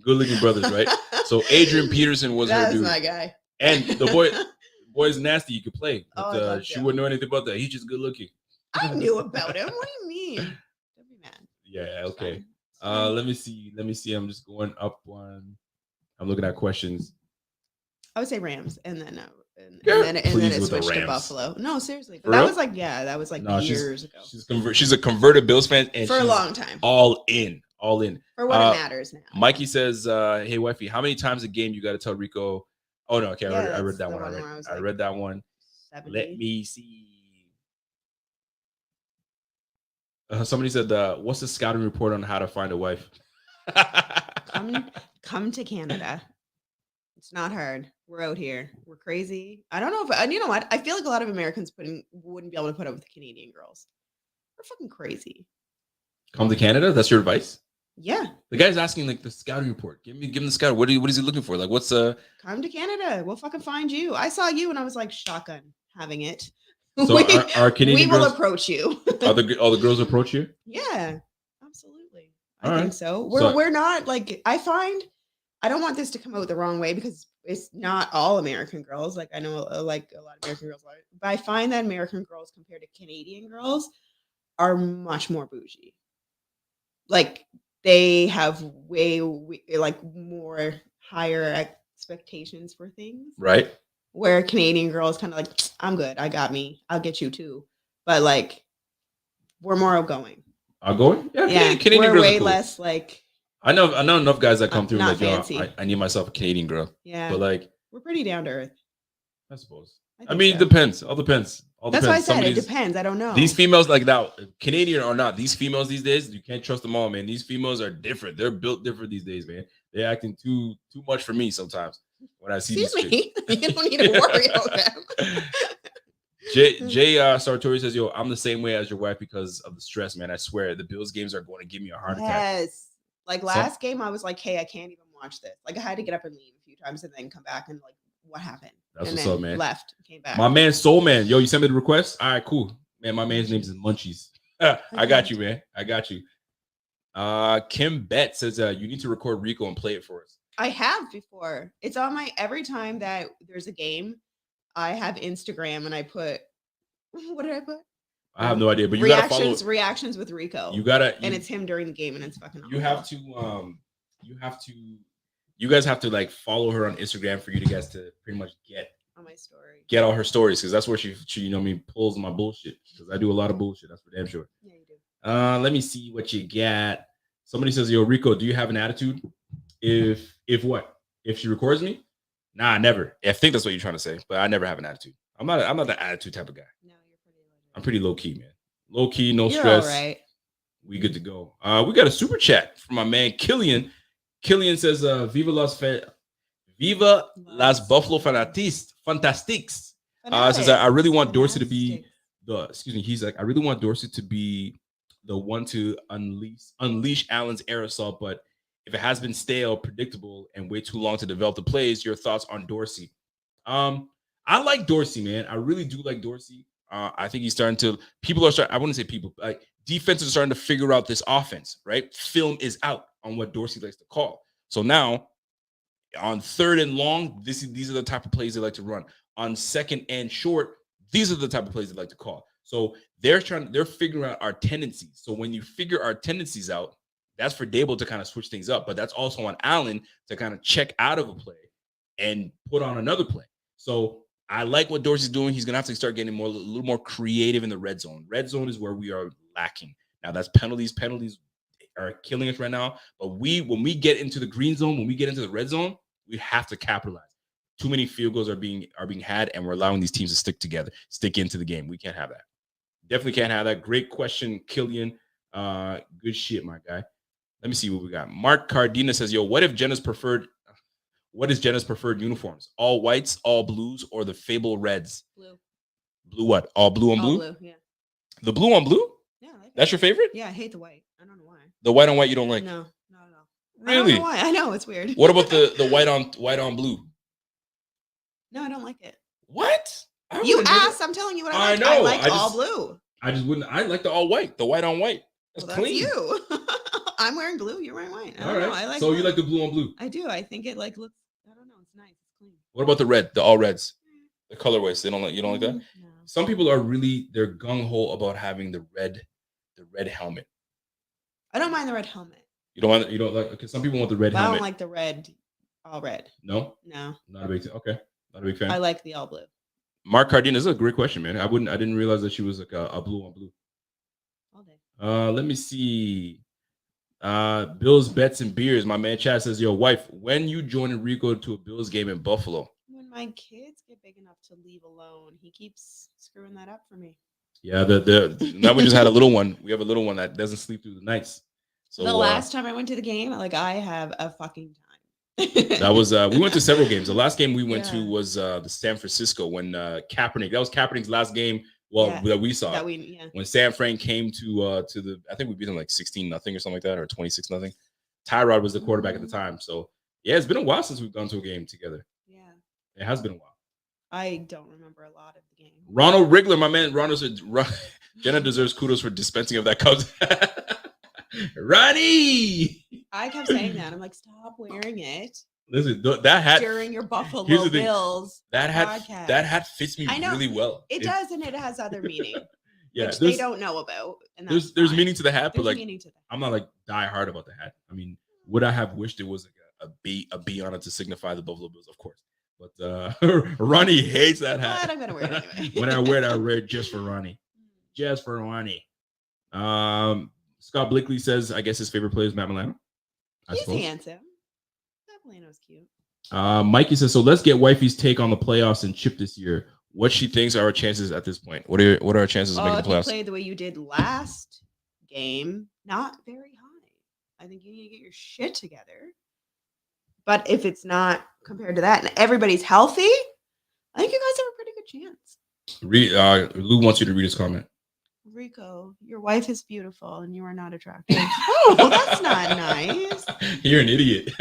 looking brothers, right? So Adrian Peterson was her dude. That's my guy. And the boy's nasty. You could play. But, she wouldn't know anything about that. He's just good looking. I knew about him. What do you mean? Don't be mad. Yeah. Okay. Let me see. I'm just going up one. I'm looking at questions. I would say Rams, and then it switched to Buffalo. No, seriously, but that was like years ago. She's a converted Bills fan, and for a long time. All in. For what it matters now. Mikey says, "Hey, wifey, how many times a game you got to tell Rico?" Oh no, okay, I read that one already. I read that one. 70. Let me see. Somebody said, "What's the scouting report on how to find a wife?" Come to Canada. It's not hard. We're out here. We're crazy. I don't know if you know what? I feel like a lot of Americans wouldn't be able to put up with the Canadian girls. We're fucking crazy. Come to Canada? That's your advice? Yeah. The guy's asking like the scouting report. Give him the scout. What is he looking for? Like what's Come to Canada. We'll fucking find you. I saw you and I was like shotgun having it. So our Canadian we will girls, approach you. all the girls approach you? Yeah, absolutely. I think so. We're not like I don't want this to come out the wrong way because it's not all American girls. Like I know like a lot of American girls are, but I find that American girls compared to Canadian girls are much more bougie. Like they have way like more higher expectations for things. Right. Where Canadian girls kind of like, I'm good. I got me. I'll get you too. But like, we're more outgoing. Outgoing? Yeah. Canadian we're girls way are cool. less like. I know enough guys that come through not like, fancy. I need myself a Canadian girl. Yeah. But like, we're pretty down to earth. I suppose. I mean, it depends. All depends. That's why I said it depends. I don't know. These females like that, Canadian or not, these females these days, you can't trust them all, man. These females are different. They're built different these days, man. They're acting too much for me sometimes when I see Excuse these me. You don't need to worry about them. Jay Sartori says, yo, I'm the same way as your wife because of the stress, man. I swear the Bills games are going to give me a heart attack. Yes. Like last game, I was like, hey, I can't even watch this. Like I had to get up and leave a few times and then come back and like, what happened? That's and what's up, man. Left, came back. My man, Soul Man. Yo, you sent me the request? All right, cool. Man, my man's name is Munchies. I got you, man. I got you. Kim Bet says, you need to record Rico and play it for us. I have before. It's on my, every time that there's a game, I have Instagram and I put, what did I put? I have no idea, but you gotta follow reactions with Rico. And it's him during the game, and it's fucking awesome. You guys have to like follow her on Instagram for you guys to pretty much get on my story. Get all her stories because that's where she pulls my bullshit because I do a lot of bullshit. That's for damn sure. Yeah, you do. Let me see what you got. Somebody says, "Yo, Rico, do you have an attitude? If what? If she records me? Nah, never. I think that's what you're trying to say, but I never have an attitude. I'm not the attitude type of guy. No, you're pretty legit. I'm pretty low key, man. Low key, no You're stress. all right. We good to go. We got a super chat from my man Killian. Killian says, Viva las Buffalo Fantastics. Says I really want Dorsey to be he's like, I really want Dorsey to be the one to unleash Allen's aerosol, but if it has been stale, predictable, and way too long to develop the plays, your thoughts on Dorsey? I like Dorsey, man. I really do like Dorsey. I think he's starting to. I wouldn't say people, like defenses are starting to figure out this offense, right? Film is out on what Dorsey likes to call. So now, on 3rd and long, these are the type of plays they like to run. On 2nd and short, these are the type of plays they like to call. So they're figuring out our tendencies. So when you figure our tendencies out, that's for Dable to kind of switch things up, but that's also on Allen to kind of check out of a play and put on another play. So I like what Dorsey's doing. He's gonna have to start getting a little more creative in the red zone. Red zone is where we are lacking. Now that's penalties. Penalties are killing us right now. But when we get into the green zone, when we get into the red zone, we have to capitalize. Too many field goals are being had, and we're allowing these teams to stick into the game. We can't have that. Definitely can't have that. Great question, Killian. Good shit, my guy. Let me see what we got. Mark Cardina says, "Yo, what is Jenna's preferred uniforms? All whites, all blues, or the Fable Reds?" Blue. Blue what? All blue on blue? Blue, yeah. The blue on blue? Yeah, I like That's your favorite? Yeah, I hate the white. I don't know why. The white on white you don't like? No, not at all. Really? I don't know why. I know it's weird. What about the white on blue? No, I don't like it. What? You asked. I'm telling you what I like. I know. I like all blue. I just wouldn't. I like the all white. The white on white. That's clean. You. I'm wearing blue. You're wearing white. I don't know. I like. So blue. You like the blue on blue? I do. I think it like looks. I don't know. It's nice. It's clean. What about the red? The all reds. The colorways. They don't like. You don't like that? No. Some people are they're gung ho about having the red helmet. I don't mind the red helmet. You don't like. Okay, some people want the red helmet. I don't like the red. All red. No. Not a big. Okay. Not a big fan. I like the all blue. Mark Cardina, this is a great question, man. I didn't realize that she was like a blue on blue. All day. Let me see. Bills, bets, and beers. My man Chad says, "Yo, wife, when you join Rico to a Bills game in Buffalo?" When my kids get big enough to leave alone, he keeps screwing that up for me. Yeah, now we just had a little one. We have a little one that doesn't sleep through the nights. So the last time I went to the game, like I have a fucking time. That was we went to several games. The last game we went to was the San Francisco when Kaepernick. That was Kaepernick's last game. Well, that we saw. When San Fran came to the, I think we beat them like 16-0 or something like that, or 26-0. Tyrod was the quarterback at the time. So yeah, it's been a while since we've gone to a game together. Yeah, it has been a while. I don't remember a lot of the game. Ronald Rigler, my man. Ronald said, Jenna deserves kudos for dispensing of that Cubs. Ronnie. I kept saying that. I'm like, stop wearing it. Listen, that hat during your Buffalo Bills that hat fits me really well. It does, and it has other meaning. Yeah, which they don't know about. And there's meaning to the hat, but like meaning to that. I'm not like die hard about the hat. I mean, would I have wished it was like a B on it to signify the Buffalo Bills, of course. But Ronnie hates that hat. But I'm gonna wear it anyway. When I wear it, I wear it just for Ronnie. Just for Ronnie. Scott Blakely says, I guess his favorite player is Matt Milano. He's handsome. Matt Milano's cute. Mikey says, so let's get wifey's take on the playoffs and Chip this year. What she thinks are our chances at this point. What are our chances of making the playoffs? If you play the way you did last game, not very high. I think you need to get your shit together. But if it's not compared to that and everybody's healthy, I think you guys have a pretty good chance. Lou wants you to read his comment. Rico, your wife is beautiful and you are not attractive. Oh, well, that's not nice. You're an idiot.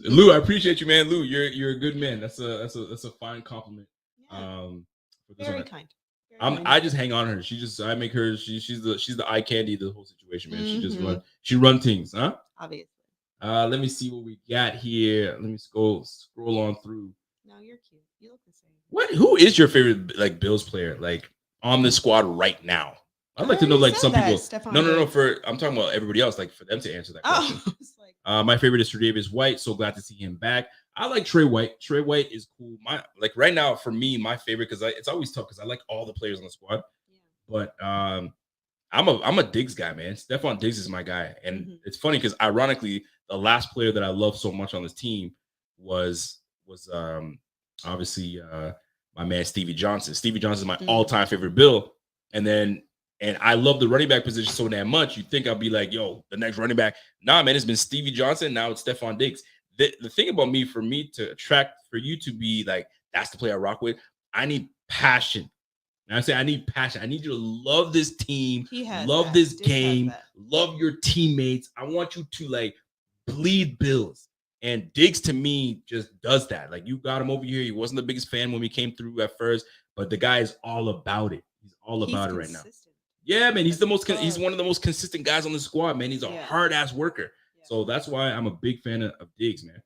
Lou, I appreciate you, man. Lou, you're a good man. That's a fine compliment. Yeah. Very kind. I just hang on to her. I make her. She's the eye candy of the whole situation, man. Mm-hmm. She run things, huh? Obviously. Let me see what we got here. Let me scroll on through. No, you're cute. You look the same. Who is your favorite like Bills player like on the squad right now? I'd like to know like some people. No. I'm talking about everybody else. Like for them to answer that question. Oh, my favorite is Tre'Davious White. So glad to see him back. I like Trey White. Trey White is cool. Right now for me, my favorite because it's always tough because I like all the players on the squad. Yeah. But I'm a Diggs guy, man. Stephon Diggs is my guy, and it's funny because ironically, the last player that I love so much on this team was obviously my man Stevie Johnson. Stevie Johnson is my all-time favorite Bill, and I love the running back position so damn much. You think I'll be like, yo, the next running back? Nah, man, it's been Stevie Johnson. Now it's Stephon Diggs. The thing about me, for you to be like, that's the player I rock with. I need passion. And I say I need passion. I need you to love this team, love this game, love your teammates. I want you to like bleed Bills. And Diggs to me just does that. Like, you got him over here. He wasn't the biggest fan when we came through at first, but the guy is all about it. He's all about it right now. Yeah, man. He's one of the most consistent guys on the squad, man. He's a hard ass worker. Yeah. So that's why I'm a big fan of Diggs, man.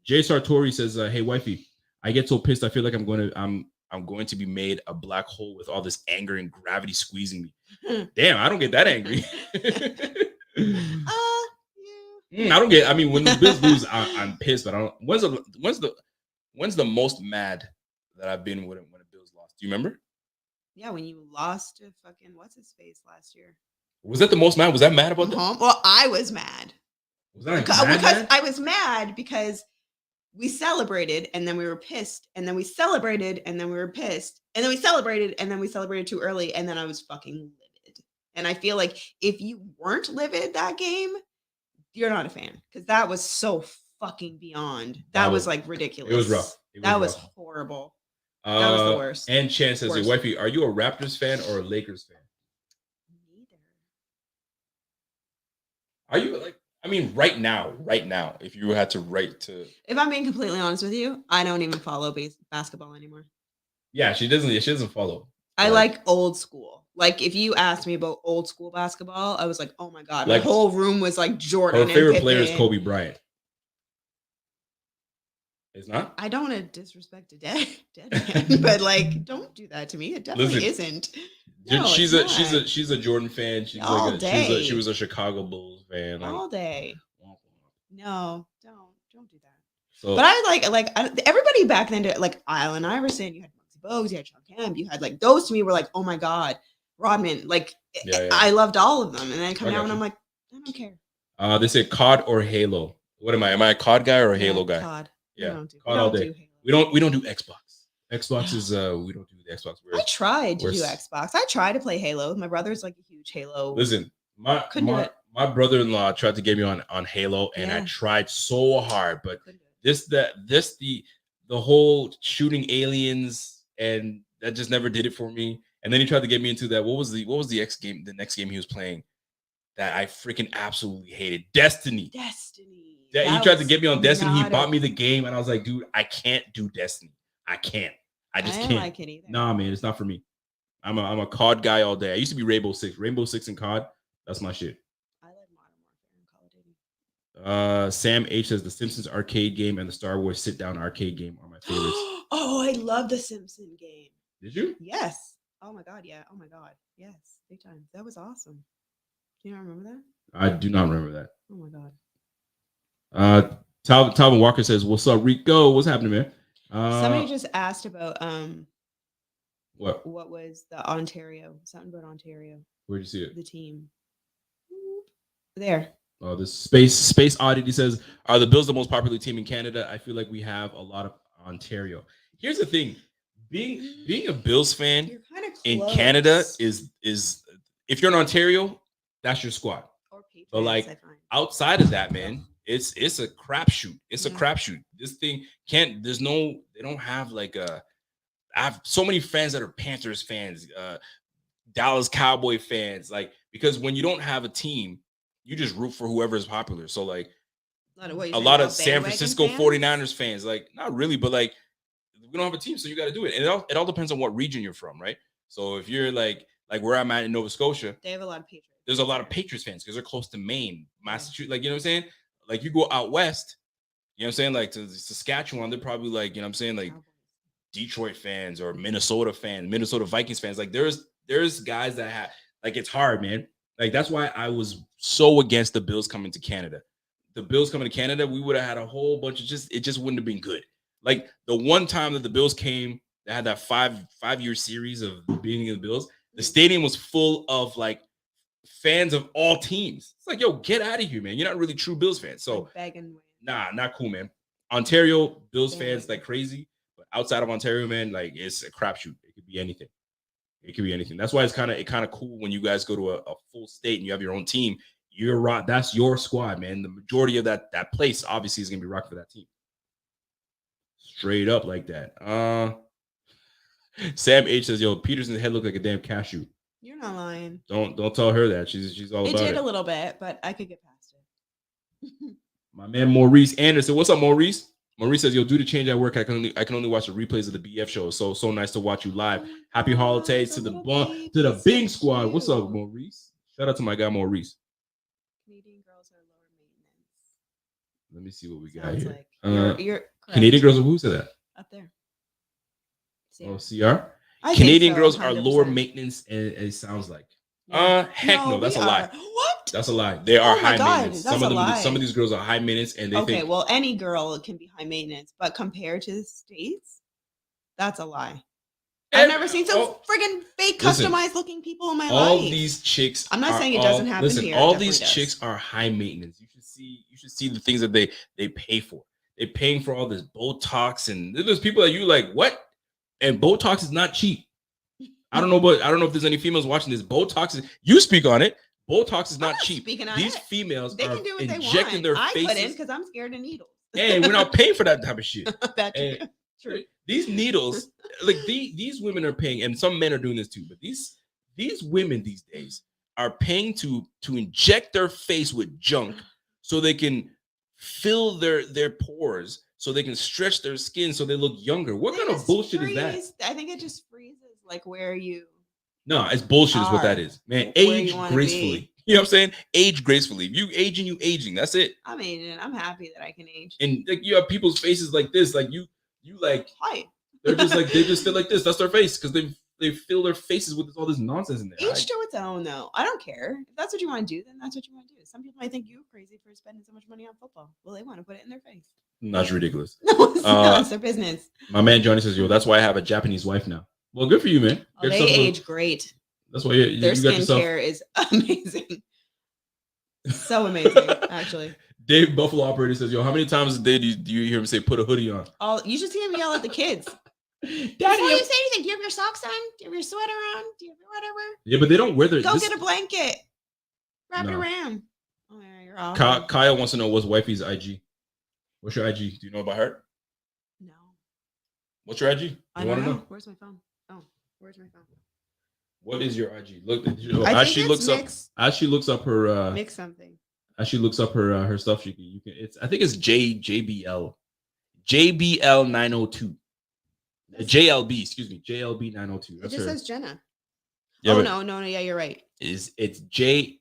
Jay Sartori says, "Hey, wifey, I get so pissed. I feel like I'm going to be made a black hole with all this anger and gravity squeezing me." Damn, I don't get that angry. I don't get. I mean, when the Bills lose, I'm pissed. But I don't. When's the most mad that I've been when the Bills lost? Do you remember? Yeah, when you lost to fucking what's his face last year. Was that the most mad? Was I mad about that? Well, I was mad. Was that because I was mad because we celebrated and then we were pissed, and then we celebrated and then we were pissed, and then we celebrated and then we celebrated too early, and then I was fucking livid. And I feel like if you weren't livid that game, you're not a fan, because that was so fucking beyond. That was like ridiculous. It was rough. That was horrible. That was the worst. And Chan says, "Your wifey, are you a Raptors fan or a Lakers fan?" Neither. Are you like? I mean, right now, if you had to write to, if I'm being completely honest with you, I don't even follow basketball anymore. Yeah, she doesn't follow. I like old school. Like, if you asked me about old school basketball, I was like, oh my god, my whole room was like Jordan. Her favorite player is Kobe Bryant. It's not? I don't want to disrespect a dead man, but like, don't do that to me. It definitely isn't. No, she's a Jordan fan. She's all like day. She was a Chicago Bulls fan. Like, all day. No, don't do that. So, but I everybody back then. Like Allen Iverson, you had Muggsy Bogues, you had Sean Kemp, you had like those to me were like, oh my god, Rodman. Like I loved all of them, and then I come out and I'm like, I don't care. They say COD or Halo. What am I? Am I a COD guy or a Halo guy? COD. Yeah, COD all day. We don't do Xbox. Xbox is we don't do the Xbox. I tried to do Xbox. I tried to play Halo. My brother's like a huge Halo. Listen, my brother-in-law tried to get me on Halo, and I tried so hard, but the whole shooting aliens, and that just never did it for me. And then he tried to get me into that. What was the the next game he was playing that I freaking absolutely hated? Destiny. He tried to get me on Destiny. He bought me the game, and I was like, dude, I can't do Destiny. I can't. I just can't. Like it either. Nah, man, it's not for me. I'm a COD guy all day. I used to be Rainbow Six and COD. That's my shit. I like Modern Warfare and Call of Duty. Sam H says the Simpsons arcade game and the Star Wars sit down arcade game are my favorites. Oh, I love the Simpsons game. Did you? Yes. Oh my god, yeah. Oh my god, yes. Big time. That was awesome. Do you not remember that? I do not remember that. Oh my god. Talvin Walker says, "What's up, Rico? What's happening, man?" Somebody just asked about what was the Ontario? Something about Ontario. Where'd you see it? The team. There. Oh, this Space Oddity says, "Are the Bills the most popular team in Canada? I feel like we have a lot of Ontario." Here's the thing: being a Bills fan in Canada is if you're in Ontario, that's your squad. Or Patriots, but like outside of that, man, it's a crapshoot. It's a crapshoot. This thing they don't have like I have so many friends that are Panthers fans, Dallas Cowboy fans, like, because when you don't have a team, you just root for whoever is popular. So like a lot of San Francisco 49ers fans, like, not really, but like, we don't have a team, so you got to do it. And it all depends on what region you're from, right? So if you're like where I'm at in Nova Scotia, they have a lot of Patriots. There's a lot of Patriots fans because they're close to Maine, Massachusetts, like, you know what I'm saying? Like, you go out west, you know what I'm saying? Like to Saskatchewan, they're probably like, you know what I'm saying? Like Detroit fans or Minnesota fans, Minnesota Vikings fans. Like there's guys that have, like, it's hard, man. Like, that's why I was so against the Bills coming to Canada. the Bills coming to Canada, we would have had a whole bunch of it just wouldn't have been good. Like the one time that the Bills came, they had that five-year series of being in the Bills. The stadium was full of like fans of all teams. It's like, yo, get out of here, man. You're not really true Bills fans. So nah, not cool, man. Ontario Bills fans like crazy, but outside of Ontario, man, like it's a crapshoot. It could be anything. It could be anything. That's why it's kind of cool when you guys go to a full state and you have your own team. You're right. That's your squad, man. The majority of that place obviously is gonna be rocking for that team. Straight up like that. Sam H says, "Yo, Peterson's head looked like a damn cashew." You're not lying. Don't tell her that. She's all about it. It did a little bit, but I could get past it. My man Maurice Anderson. What's up, Maurice? Maurice says, "Yo, due to change at work, I can only watch the replays of the BF show. So nice to watch you live. Happy holidays to the Bing squad." What's up, Maurice? Shout out to my guy Maurice. Canadian girls are lower maintenance. Let me see what we got here. Like you're Canadian girls. Who said that? Up there. Oh, CR. I Canadian think so, girls are 100%. lower maintenance, and it sounds like. Heck no, that's a lie. What? That's a lie. They are high maintenance. That's a lie. Some of these girls are high maintenance, and they think. Well, any girl can be high maintenance, but compared to the States, that's a lie. I've never seen some friggin' fake customized looking people in my life. All these chicks. I'm not saying it doesn't happen here. All these chicks are high maintenance. You should see the things that they pay for. They're paying for all this Botox, and there's people that you like, what? And Botox is not cheap. I don't know if there's any females watching this. Botox is, you speak on it. Botox is not cheap. These females are injecting their faces. I couldn't because I'm scared of needles. And we're not paying for that type of shit. True. These needles, like these women are paying, and some men are doing this too. But these women these days are paying to inject their face with junk so they can fill their pores, so they can stretch their skin so they look younger. What kind of bullshit is that? I think it just freezes like where you. No, it's bullshit is what that is, man. Age gracefully. You know what I'm saying? Age gracefully. You aging. That's it. I mean, I'm happy that I can age. And like you have people's faces like this, like you like. Hi. They're just like they just feel like this. That's their face because they fill their faces with all this nonsense in there. Each to its own, though. I don't care if that's what you want to do. Then that's what you want to do. Some people might think you're crazy for spending so much money on football. Well, they want to put it in their face. That's ridiculous. No, it's not. It's their business. My man Johnny says, "Yo, that's why I have a Japanese wife now." Well, good for you, man. Oh, they age great. That's why their skincare is amazing. So amazing, actually. Dave Buffalo Operator says, "Yo, how many times a day do you hear him say put a hoodie on?" Oh, you should see him yell at the kids. Daddy, before you say anything, do you have your socks on? Do you have your sweater on? Do you have your whatever? Yeah, but they don't wear their. Go get a blanket. Wrap it around. Oh yeah, you're off. Kyle wants to know what's wifey's IG. What's your IG? Do you know about her? No. What's your IG? You want to know? Where's my phone? Oh, where's my phone? What is your IG? Look, as she looks up her mix something. As she looks up her stuff, you can. I think it's JBL 902. JLB, excuse me, JLB 902. That's it just says Jenna. Yeah, no, yeah, you're right. It's JLB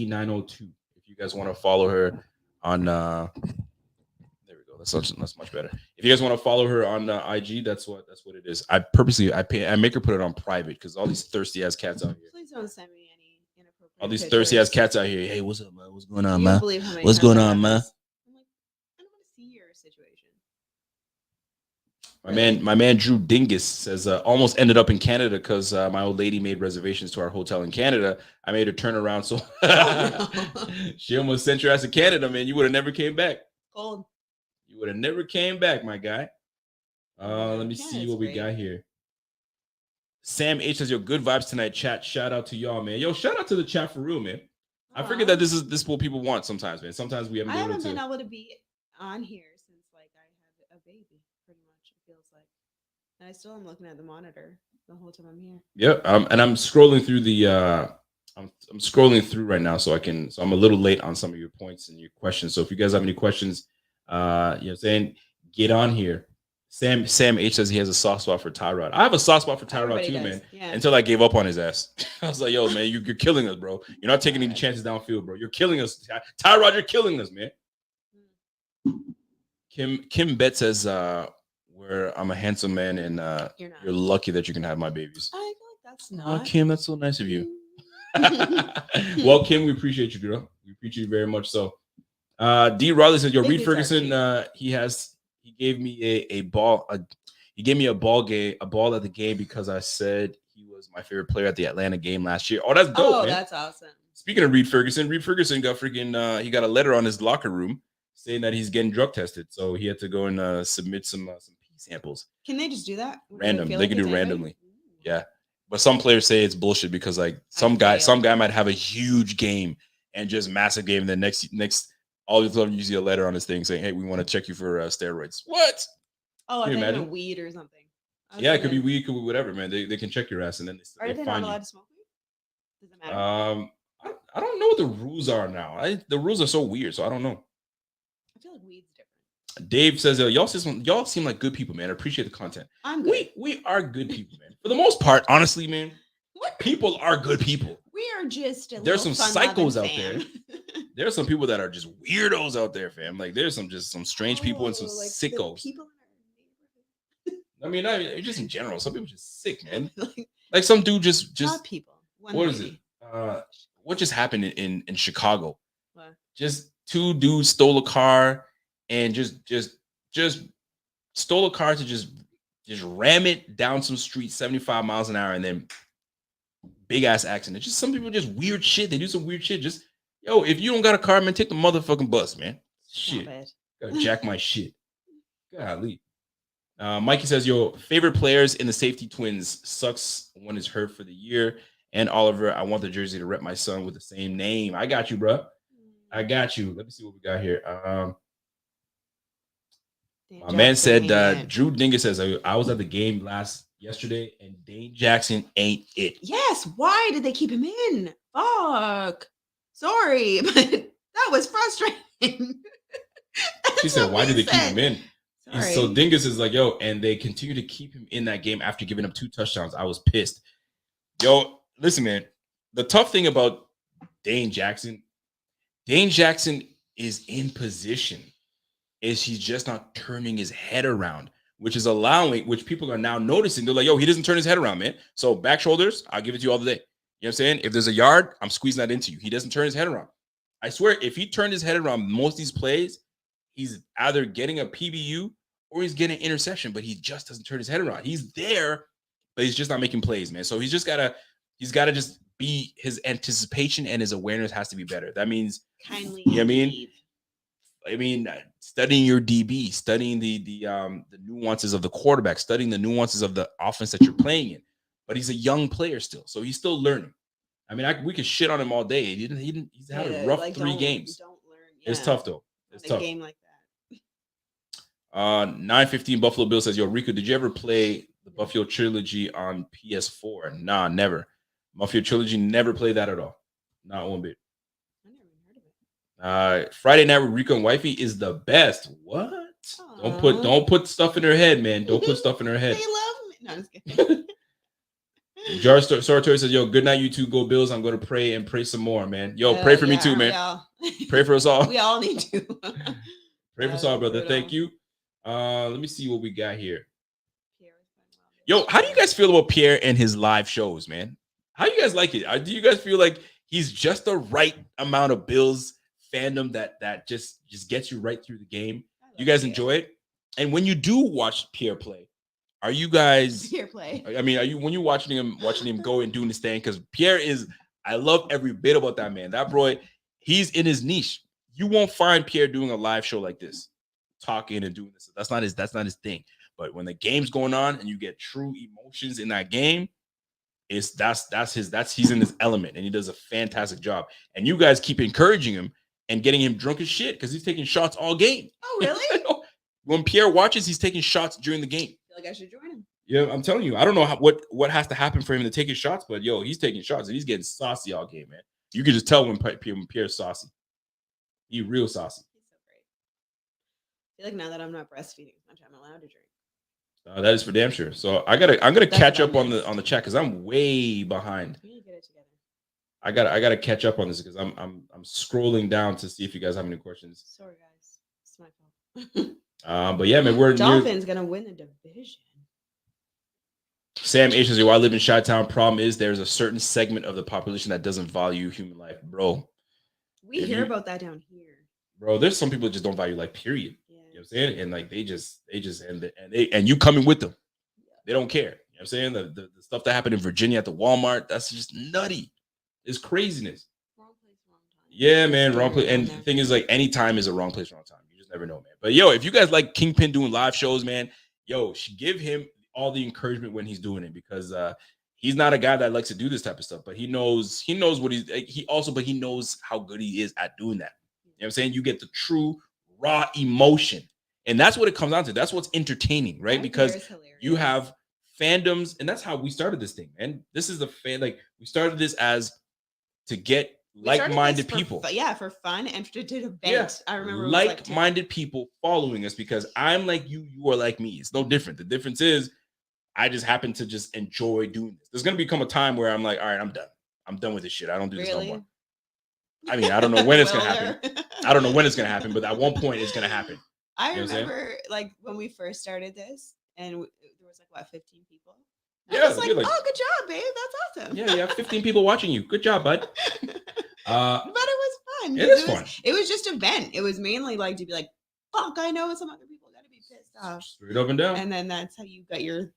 902. If you guys want to follow her on there we go. That's much better. If you guys want to follow her on IG, that's what it is. I make her put it on private because all these thirsty ass cats out here. Please don't send me any inappropriate. All these thirsty ass cats out here. Hey, what's up, man? What's going on, man? What's going on, man? I'm like, I don't want to see your situation. My man Drew Dingus says almost ended up in Canada because my old lady made reservations to our hotel in Canada. I made her turn around, so she almost sent your ass to Canada, man. You would have never came back. Cold. You would have never came back, my guy. Let me see what we got here. Sam H says, "Yo, good vibes tonight, chat. Shout out to y'all, man. Yo, shout out to the chat for real, man. I figured that this is what people want sometimes, man. Sometimes we haven't been able to be on here since like I had a baby. Pretty much, it feels like, and I still am looking at the monitor the whole time I'm here. Yep, and I'm scrolling through the I'm scrolling through right now, so I'm a little late on some of your points and your questions. So if you guys have any questions, you know what I'm saying, get on here. Sam H says he has a soft spot for Tyrod. I have a soft spot for Tyrod too, man. Yeah. Until I gave up on his ass. I was like, yo, man, you're killing us, bro. You're not taking any chances downfield, bro. You're killing us. Tyrod, you're killing us, man. Kim Bet says I'm a handsome man and you're lucky that you can have my babies. I feel like that's not. Oh, Kim, that's so nice of you. Well, Kim, we appreciate you, girl. We appreciate you very much so. D. Riley says, "Yo, Big Reed dudes are Ferguson. He gave me a ball. He gave me a ball at the game because I said he was my favorite player at the Atlanta game last year. Oh, that's dope, Oh, man. that's awesome. Speaking of Reed Ferguson got freaking. He got a letter on his locker room saying that he's getting drug tested, so he had to go and submit some pee samples. Can they just do that? Random. They like can do it's randomly. anybody? Yeah. But some players say it's bullshit because like some guy might have a huge game and just massive game. And then next all of a sudden you see a letter on his thing saying, "Hey, we want to check you for steroids." What? Oh, I Can you think imagine? weed or something. Yeah, it could be weed, could be whatever, man. They can check your ass and then Are they not allowed to smoke weed? Does it matter? I don't know what the rules are now. The rules are so weird, so I don't know. I feel like weed's different. Dave says, y'all seem like good people, man. I appreciate the content. I'm good. We are good people, man. For the most part, honestly, man. People are good people. We are just there's some psychos out there. There's some people that are just weirdos out there, fam. Like there's some strange people and some sickos. People I mean, just in general, some people just sick, man. Like some dude just not people. What is it? What just happened in Chicago? What? Just two dudes stole a car and just stole a car to just ram it down some street 75 miles an hour and then big ass accident. Just some people just weird shit. They do some weird shit. Just if you don't got a car, man, take the motherfucking bus, man. Shit. Gotta jack my shit. Golly. Mikey says, "Your favorite players in the safety twins sucks when it's hurt for the year. And Oliver, I want the jersey to rep my son with the same name." I got you, bro. I got you. Let me see what we got here. My man said, Drew Dingus says, "I was at the game yesterday, and Dane Jackson ain't it." Yes. Why did they keep him in? Fuck. Sorry, but that was frustrating. She said, "Why did they keep him in?" Sorry. So Dingus is like, and they continue to keep him in that game after giving up 2 touchdowns. I was pissed. Listen, man. The tough thing about Dane Jackson is in position. He's just not turning his head around, which people are now noticing. They're like, he doesn't turn his head around, man. So back shoulders, I'll give it to you all the day. You know what I'm saying? If there's a yard, I'm squeezing that into you. He doesn't turn his head around. I swear, if he turned his head around most of these plays, he's either getting a PBU or he's getting an interception, but he just doesn't turn his head around. He's there, but he's just not making plays, man. So he's got to just be, his anticipation and his awareness has to be better. That means, kindly, you know what I mean, studying your DB, studying the nuances of the quarterback, studying the nuances of the offense that you're playing in. But he's a young player still, so he's still learning. I mean, we could shit on him all day. He's had a rough 3 games. Don't learn. It's tough though. It's tough. A game like that. 915 Buffalo Bill says, "Yo, Rico, did you ever play the Buffalo Trilogy on PS4?" Nah, never. Buffalo Trilogy, never played that at all. Not one bit. I never even heard of it. Friday Night with Rico and Wifey is the best. What? Aww. Don't put stuff in her head, man. Don't put stuff in her head. They love me. No, I'm just kidding. Jar Sartori says, "Yo, good night, you two. Go Bills. I'm going to pray and pray some more, man. Yo, pray for me too, man. Pray for us all. We all need to. Pray for us all, brother. Thank you. Let me see what we got here. Yo, how do you guys feel about Pierre and his live shows, man? How do you guys like it? Do you guys feel like he's just the right amount of Bills fandom that just gets you right through the game? You guys enjoy it? And when you do watch Pierre play, are you guys Pierre play? I mean, are you when you're watching him go and doing his thing? Because Pierre I love every bit about that man. That boy, he's in his niche. You won't find Pierre doing a live show like this, talking and doing this. That's not his thing. But when the game's going on and you get true emotions in that game, he's in his element and he does a fantastic job. And you guys keep encouraging him and getting him drunk as shit because he's taking shots all game. Oh, really? When Pierre watches, he's taking shots during the game. I feel like I should join him. Yeah, I'm telling you, I don't know what has to happen for him to take his shots, but he's taking shots and he's getting saucy all game, man. You can just tell when Pierre's saucy. He's real saucy. He's so great. I feel like now that I'm not breastfeeding as much, I'm allowed to drink. That is for damn sure. So I'm gonna catch up on the chat because I'm way behind. We need to get it together. I gotta catch up on this because I'm scrolling down to see if you guys have any questions. Sorry, guys, it's my fault. But yeah, man, we're Dolphins gonna win the division. Sam H says, "I live in Chi-Town. Problem is, there's a certain segment of the population that doesn't value human life, bro. We hear about that down here. bro. There's some people that just don't value life, period. Yeah. You know what I'm saying? And like they just and you coming with them. They don't care. You know what I'm saying? The stuff that happened in Virginia at the Walmart, that's just nutty. It's craziness. Wrong place, wrong time. Yeah, man, wrong Scary place. And down the there. thing is, like, any time is a wrong place, wrong time. You just never know, man. But yo, if you guys like Kingpin doing live shows, man, yo, give him all the encouragement when he's doing it, because he's not a guy that likes to do this type of stuff, but he knows what he knows how good he is at doing that. You know what I'm saying? You get the true raw emotion, and that's what it comes down to. That's what's entertaining, right? Because you have fandoms, and that's how we started this thing, man. This is the fan, like, we started this as to get like-minded people, for fun and to vent. Yeah. I remember like-minded people following us, because I'm like you are like me. It's no different. The difference is I just happen to just enjoy doing this. There's gonna become a time where I'm like, all right, I'm done with this shit. I don't do this no more. I mean, I don't know when it's gonna happen. I don't know when it's gonna happen, but at one point it's gonna happen. I remember like when we first started this, and there was like 15 people. Yeah, I was like, oh, good job, babe. That's awesome. Yeah, you have 15 people watching you. Good job, bud. But it was fun. It is fun. It was just a vent. It was mainly like to be like, fuck, I know some other people got to be pissed off. Straight up and down. And then that's how you got your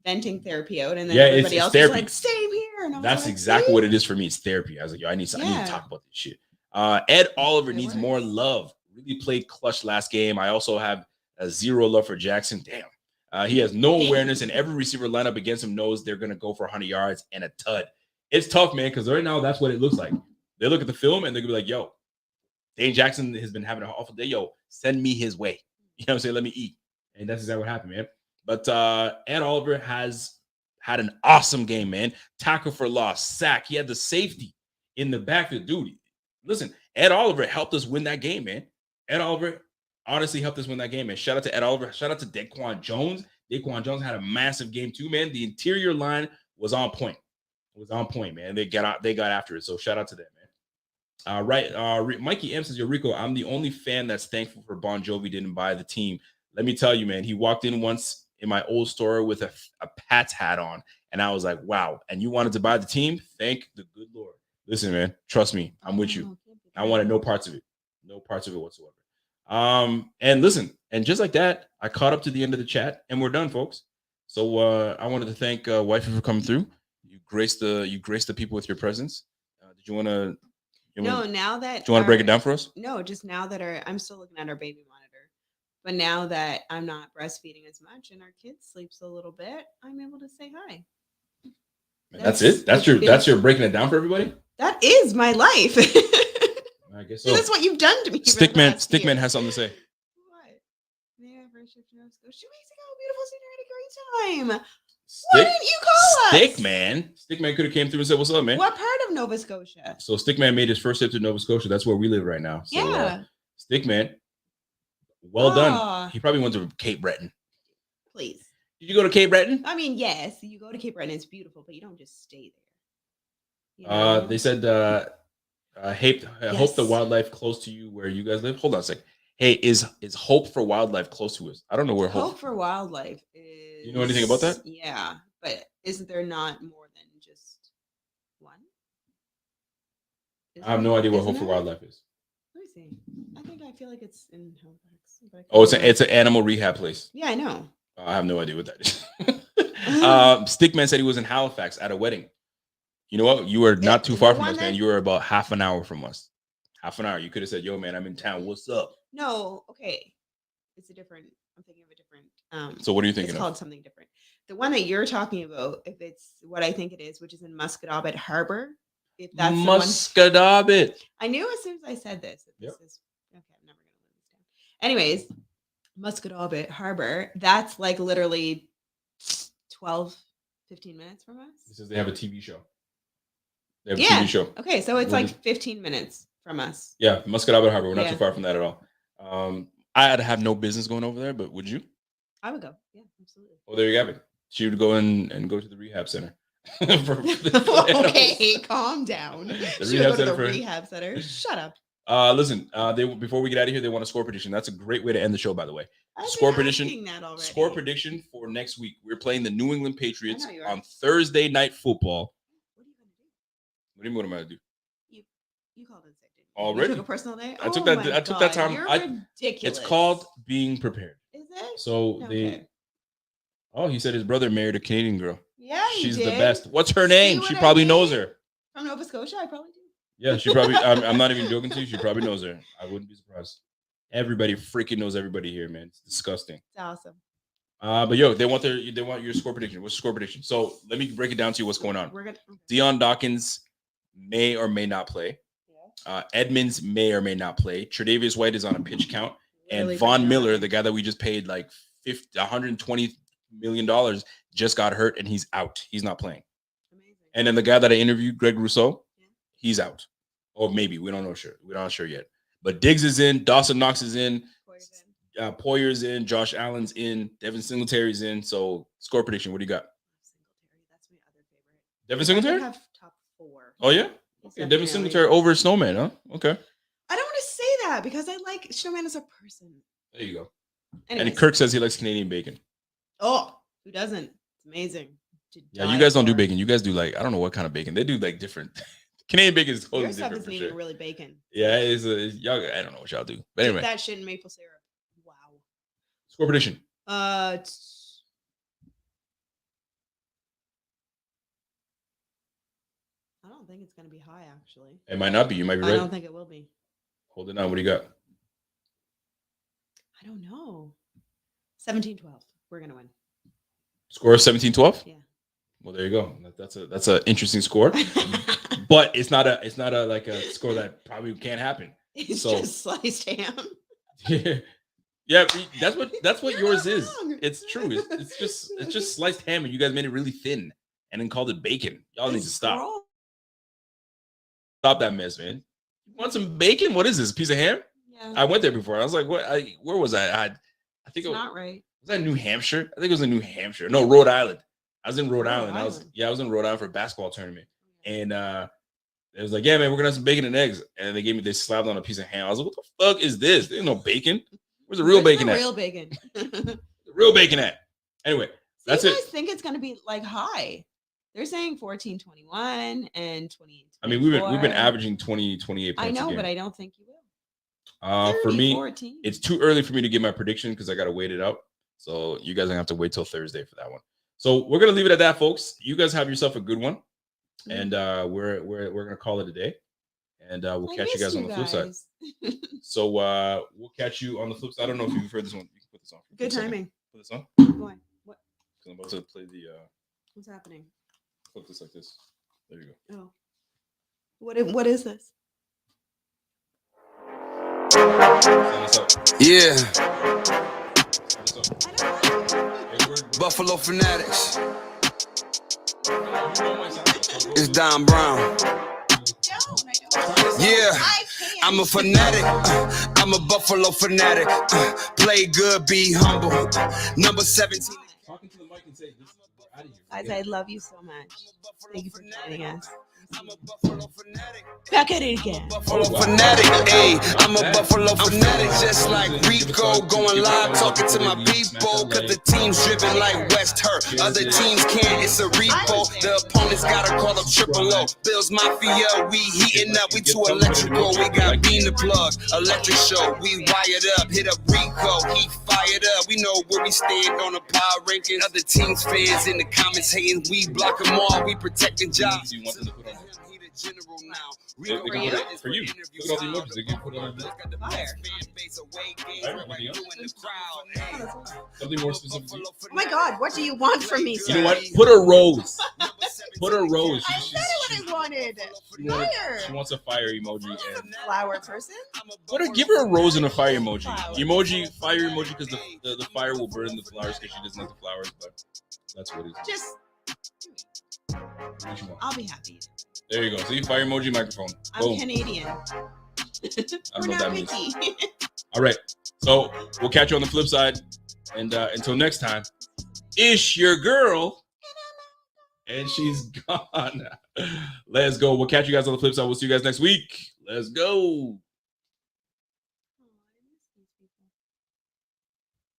venting therapy out. And then yeah, everybody it's else therapy. was like, same here. And that's exactly what it is for me. It's therapy. I was like, yo, I need to talk about this shit. Ed Oliver needs more love. Really played clutch last game. I also have a zero love for Jackson. Damn. He has no awareness, and every receiver lineup against him knows they're going to go for 100 yards and a tud. It's tough, man, because right now that's what it looks like. They look at the film and they're going to be like, yo, Dane Jackson has been having an awful day. Yo, send me his way. You know what I'm saying? Let me eat. And that's exactly what happened, man. But Ed Oliver has had an awesome game, man. Tackle for loss, sack. He had the safety in the backfield. Dude, listen, Ed Oliver helped us win that game, man. Ed Oliver honestly helped us win that game, man. Shout out to Ed Oliver. Shout out to Daquan Jones. Daquan Jones had a massive game too, man. The interior line was on point. It was on point, man. They got after it. So shout out to them, man. Mikey M says, yo, Rico, I'm the only fan that's thankful for Bon Jovi didn't buy the team. Let me tell you, man, he walked in once in my old store with a Pats hat on, and I was like, wow. And you wanted to buy the team? Thank the good Lord. Listen, man, trust me, I'm with you. I wanted no parts of it. No parts of it whatsoever. And listen, and just like that, I caught up to the end of the chat, and we're done, folks. So I wanted to thank Wifey for coming through. You graced the people with your presence. Did you want to? Now that do you want to break it down for us? No, just now that I'm still looking at our baby monitor, but now that I'm not breastfeeding as much and our kid sleeps a little bit, I'm able to say hi. That's it. That's your breaking it down for everybody. That is my life. I guess so. That's what you've done to me. Stickman has something to say. What? Yeah, first shift to Nova Scotia 2 weeks ago. Beautiful senior had a great time. Why didn't you call us? Stickman could have came through and said, "What's up, man?" What part of Nova Scotia? So Stickman made his first trip to Nova Scotia. That's where we live right now. So, yeah. Stickman, well done. He probably went to Cape Breton. Please. Did you go to Cape Breton? I mean, yes, you go to Cape Breton. It's beautiful, but you don't just stay there. You know? They said, I hope the wildlife close to you where you guys live. Hold on a sec. Hey, is Hope for Wildlife close to us? I don't know where Hope for Wildlife is. You know anything about that? Yeah, but isn't there not more than just one? I have no idea what Hope for Wildlife is. Let me see. I feel like it's in Halifax. Oh, it's an animal rehab place. Yeah, I know. I have no idea what that is. Stickman said he was in Halifax at a wedding. You know what? You were not too far from us, man. You were about half an hour from us. Half an hour. You could have said, yo, man, I'm in town. What's up? No, okay. I'm thinking of a different. So what are you thinking It's called something different. The one that you're talking about, if it's what I think it is, which is in Musquodoboit Harbor. If that's Musquodoboit. I knew as soon as I said this. This is okay. I'm never going to live this down. Anyways, Musquodoboit Harbor. That's like literally 12, 15 minutes from us. It says they have a TV show. They have a TV show. Okay, so it's like 15 minutes from us. Yeah, Musquodoboit Harbor. We're not too far from that at all. I'd have no business going over there, but would you? I would go. Yeah, absolutely. Well, there you have it. She would go in and go to the rehab center. Okay, calm down. The rehab center. Shut up. Listen, before we get out of here, they want a score prediction. That's a great way to end the show, by the way. Score prediction for next week. We're playing the New England Patriots on Thursday Night Football. What do you mean, what am I going to do? You called it sick, didn't you? Already. You took a personal day? I took that time. You're ridiculous. It's called being prepared. Is it? So Okay. he said his brother married a Canadian girl. Yeah, She's did. the best. What's her name? what She I probably mean? knows her. From Nova Scotia, I probably do. Yeah, she probably. I'm not even joking to you. She probably knows her. I wouldn't be surprised. Everybody freaking knows everybody here, man. It's disgusting. It's awesome. But yo, they want your score prediction. What's your score prediction? So let me break it down to you. What's going on? We're gonna. Dion Dawkins may or may not play. Edmonds may or may not play. Tre'Davious White is on a pitch count, and Really Von bad. Miller, the guy that we just paid like $120 million, just got hurt and he's out. He's not playing. Amazing. And then the guy that I interviewed, Greg Rousseau, Yeah. he's out. Or maybe we don't know sure. We're not sure yet. But Diggs is in, Dawson Knox is in, Poyer's in, Josh Allen's in, Devin Singletary's in. So score prediction, what do you got? Singletary. That's my other favorite. Devin I Singletary? have top 4. Oh yeah. Okay, Devin Singletary over Snowman, huh? Okay. I don't want to say that because I like Snowman as a person. There you go. Anyways. And Kirk says he likes Canadian bacon. Oh, who doesn't? It's amazing. Yeah, you guys don't do bacon. You guys do like, I don't know what kind of bacon. They do like different. Canadian bacon is totally Your stuff different. isn't even really bacon. Yeah, it's y'all. I don't know what y'all do. But Dip anyway, that shit in maple syrup. Wow. score prediction. I don't think it's gonna be high actually. It might not be. You might be right. I don't think it will be. Hold it on. What do you got? I don't know. 17-12. We're gonna win. Score 17-12? Yeah. Well, there you go. That's an interesting score. But it's not a like a score that probably can't happen. It's So- just sliced ham. Yeah, that's what You're yours not is. wrong. It's true. It's just sliced ham, and you guys made it really thin, and then called it bacon. Y'all need to stop. Stop that mess, man. You want some bacon? What is this? A piece of ham? Yeah. I went there before. I was like, what? Where was I? I think It's not right. was that New Hampshire? I think it was in New Hampshire. No, Rhode Island. I was in Rhode Rhode Island. I was Island. in Rhode Island for a basketball tournament, and it was like, yeah, man, we're gonna have some bacon and eggs, and they slapped on a piece of ham. I was like, what the fuck is this? There's no bacon. Where's the real bacon at? Real bacon. The real bacon at? Anyway, that's you it. guys think it's gonna be like high? They're saying 14-21 and 28. I mean, we've been averaging 20, 28 points. I know, a game. but I don't think you will. For me, 14. it's too early for me to give my prediction because I gotta wait it out. So you guys are gonna have to wait till Thursday for that one. So we're gonna leave it at that, folks. You guys have yourself a good one, and we're gonna call it a day, and we'll catch you guys on the flip side. So we'll catch you on the flip side. I don't know if you've heard this one. You can put this on. Good timing. Put this on. Why? What? Because I'm about to play the. What's happening? Flip this like this. There you go. Oh. What is this? Sign us up. Yeah, Sign us up. I don't know. Hey, we're- Buffalo Fanatics. you know my sign up, so go- It's Don Brown. I don't. Yeah, I can't. I'm a fanatic. I'm a Buffalo fanatic. Play good, be humble. Number 17. Talking to the mic and say, "This is we're out of here." Guys, I love you so much. Thank you for joining us. I'm a Buffalo fanatic. Back at it again. Buffalo fanatic, ayy. I'm a Buffalo fanatic, just like Rico. Going live, talking to my people. Cause the team's driven like West Hurt. Other teams can't, it's a repo. The opponents gotta call up Triple O. Bills Mafia, we heating up, we too electrical. We got Bean the plug, electric show. We wired up, hit up Rico. He fired up, we know where we stand on the power rankings. Other teams fans in the comments hating, we block them all. We protecting jobs. You want them to put on. He the general now. They can put it for you. Look at all the emojis. They can put it on. Fire. Something more specific. Oh my God, what do you want from me, You sir? know what? Put a rose. Put a rose. I said what I wanted. She Fire. wants a fire emoji. I'm And a flower person. give her a rose and a fire emoji. Fire emoji, because the fire will burn the flowers because she doesn't have the flowers. But that's what it is. Just, What you want. I'll be happy. There you go. See, fire emoji, microphone. I'm Boom. Canadian. I don't We're know what not that means. picky. All right. So we'll catch you on the flip side. And until next time, ish your girl. And she's gone. Let's go. We'll catch you guys on the flip side. We'll see you guys next week. Let's go.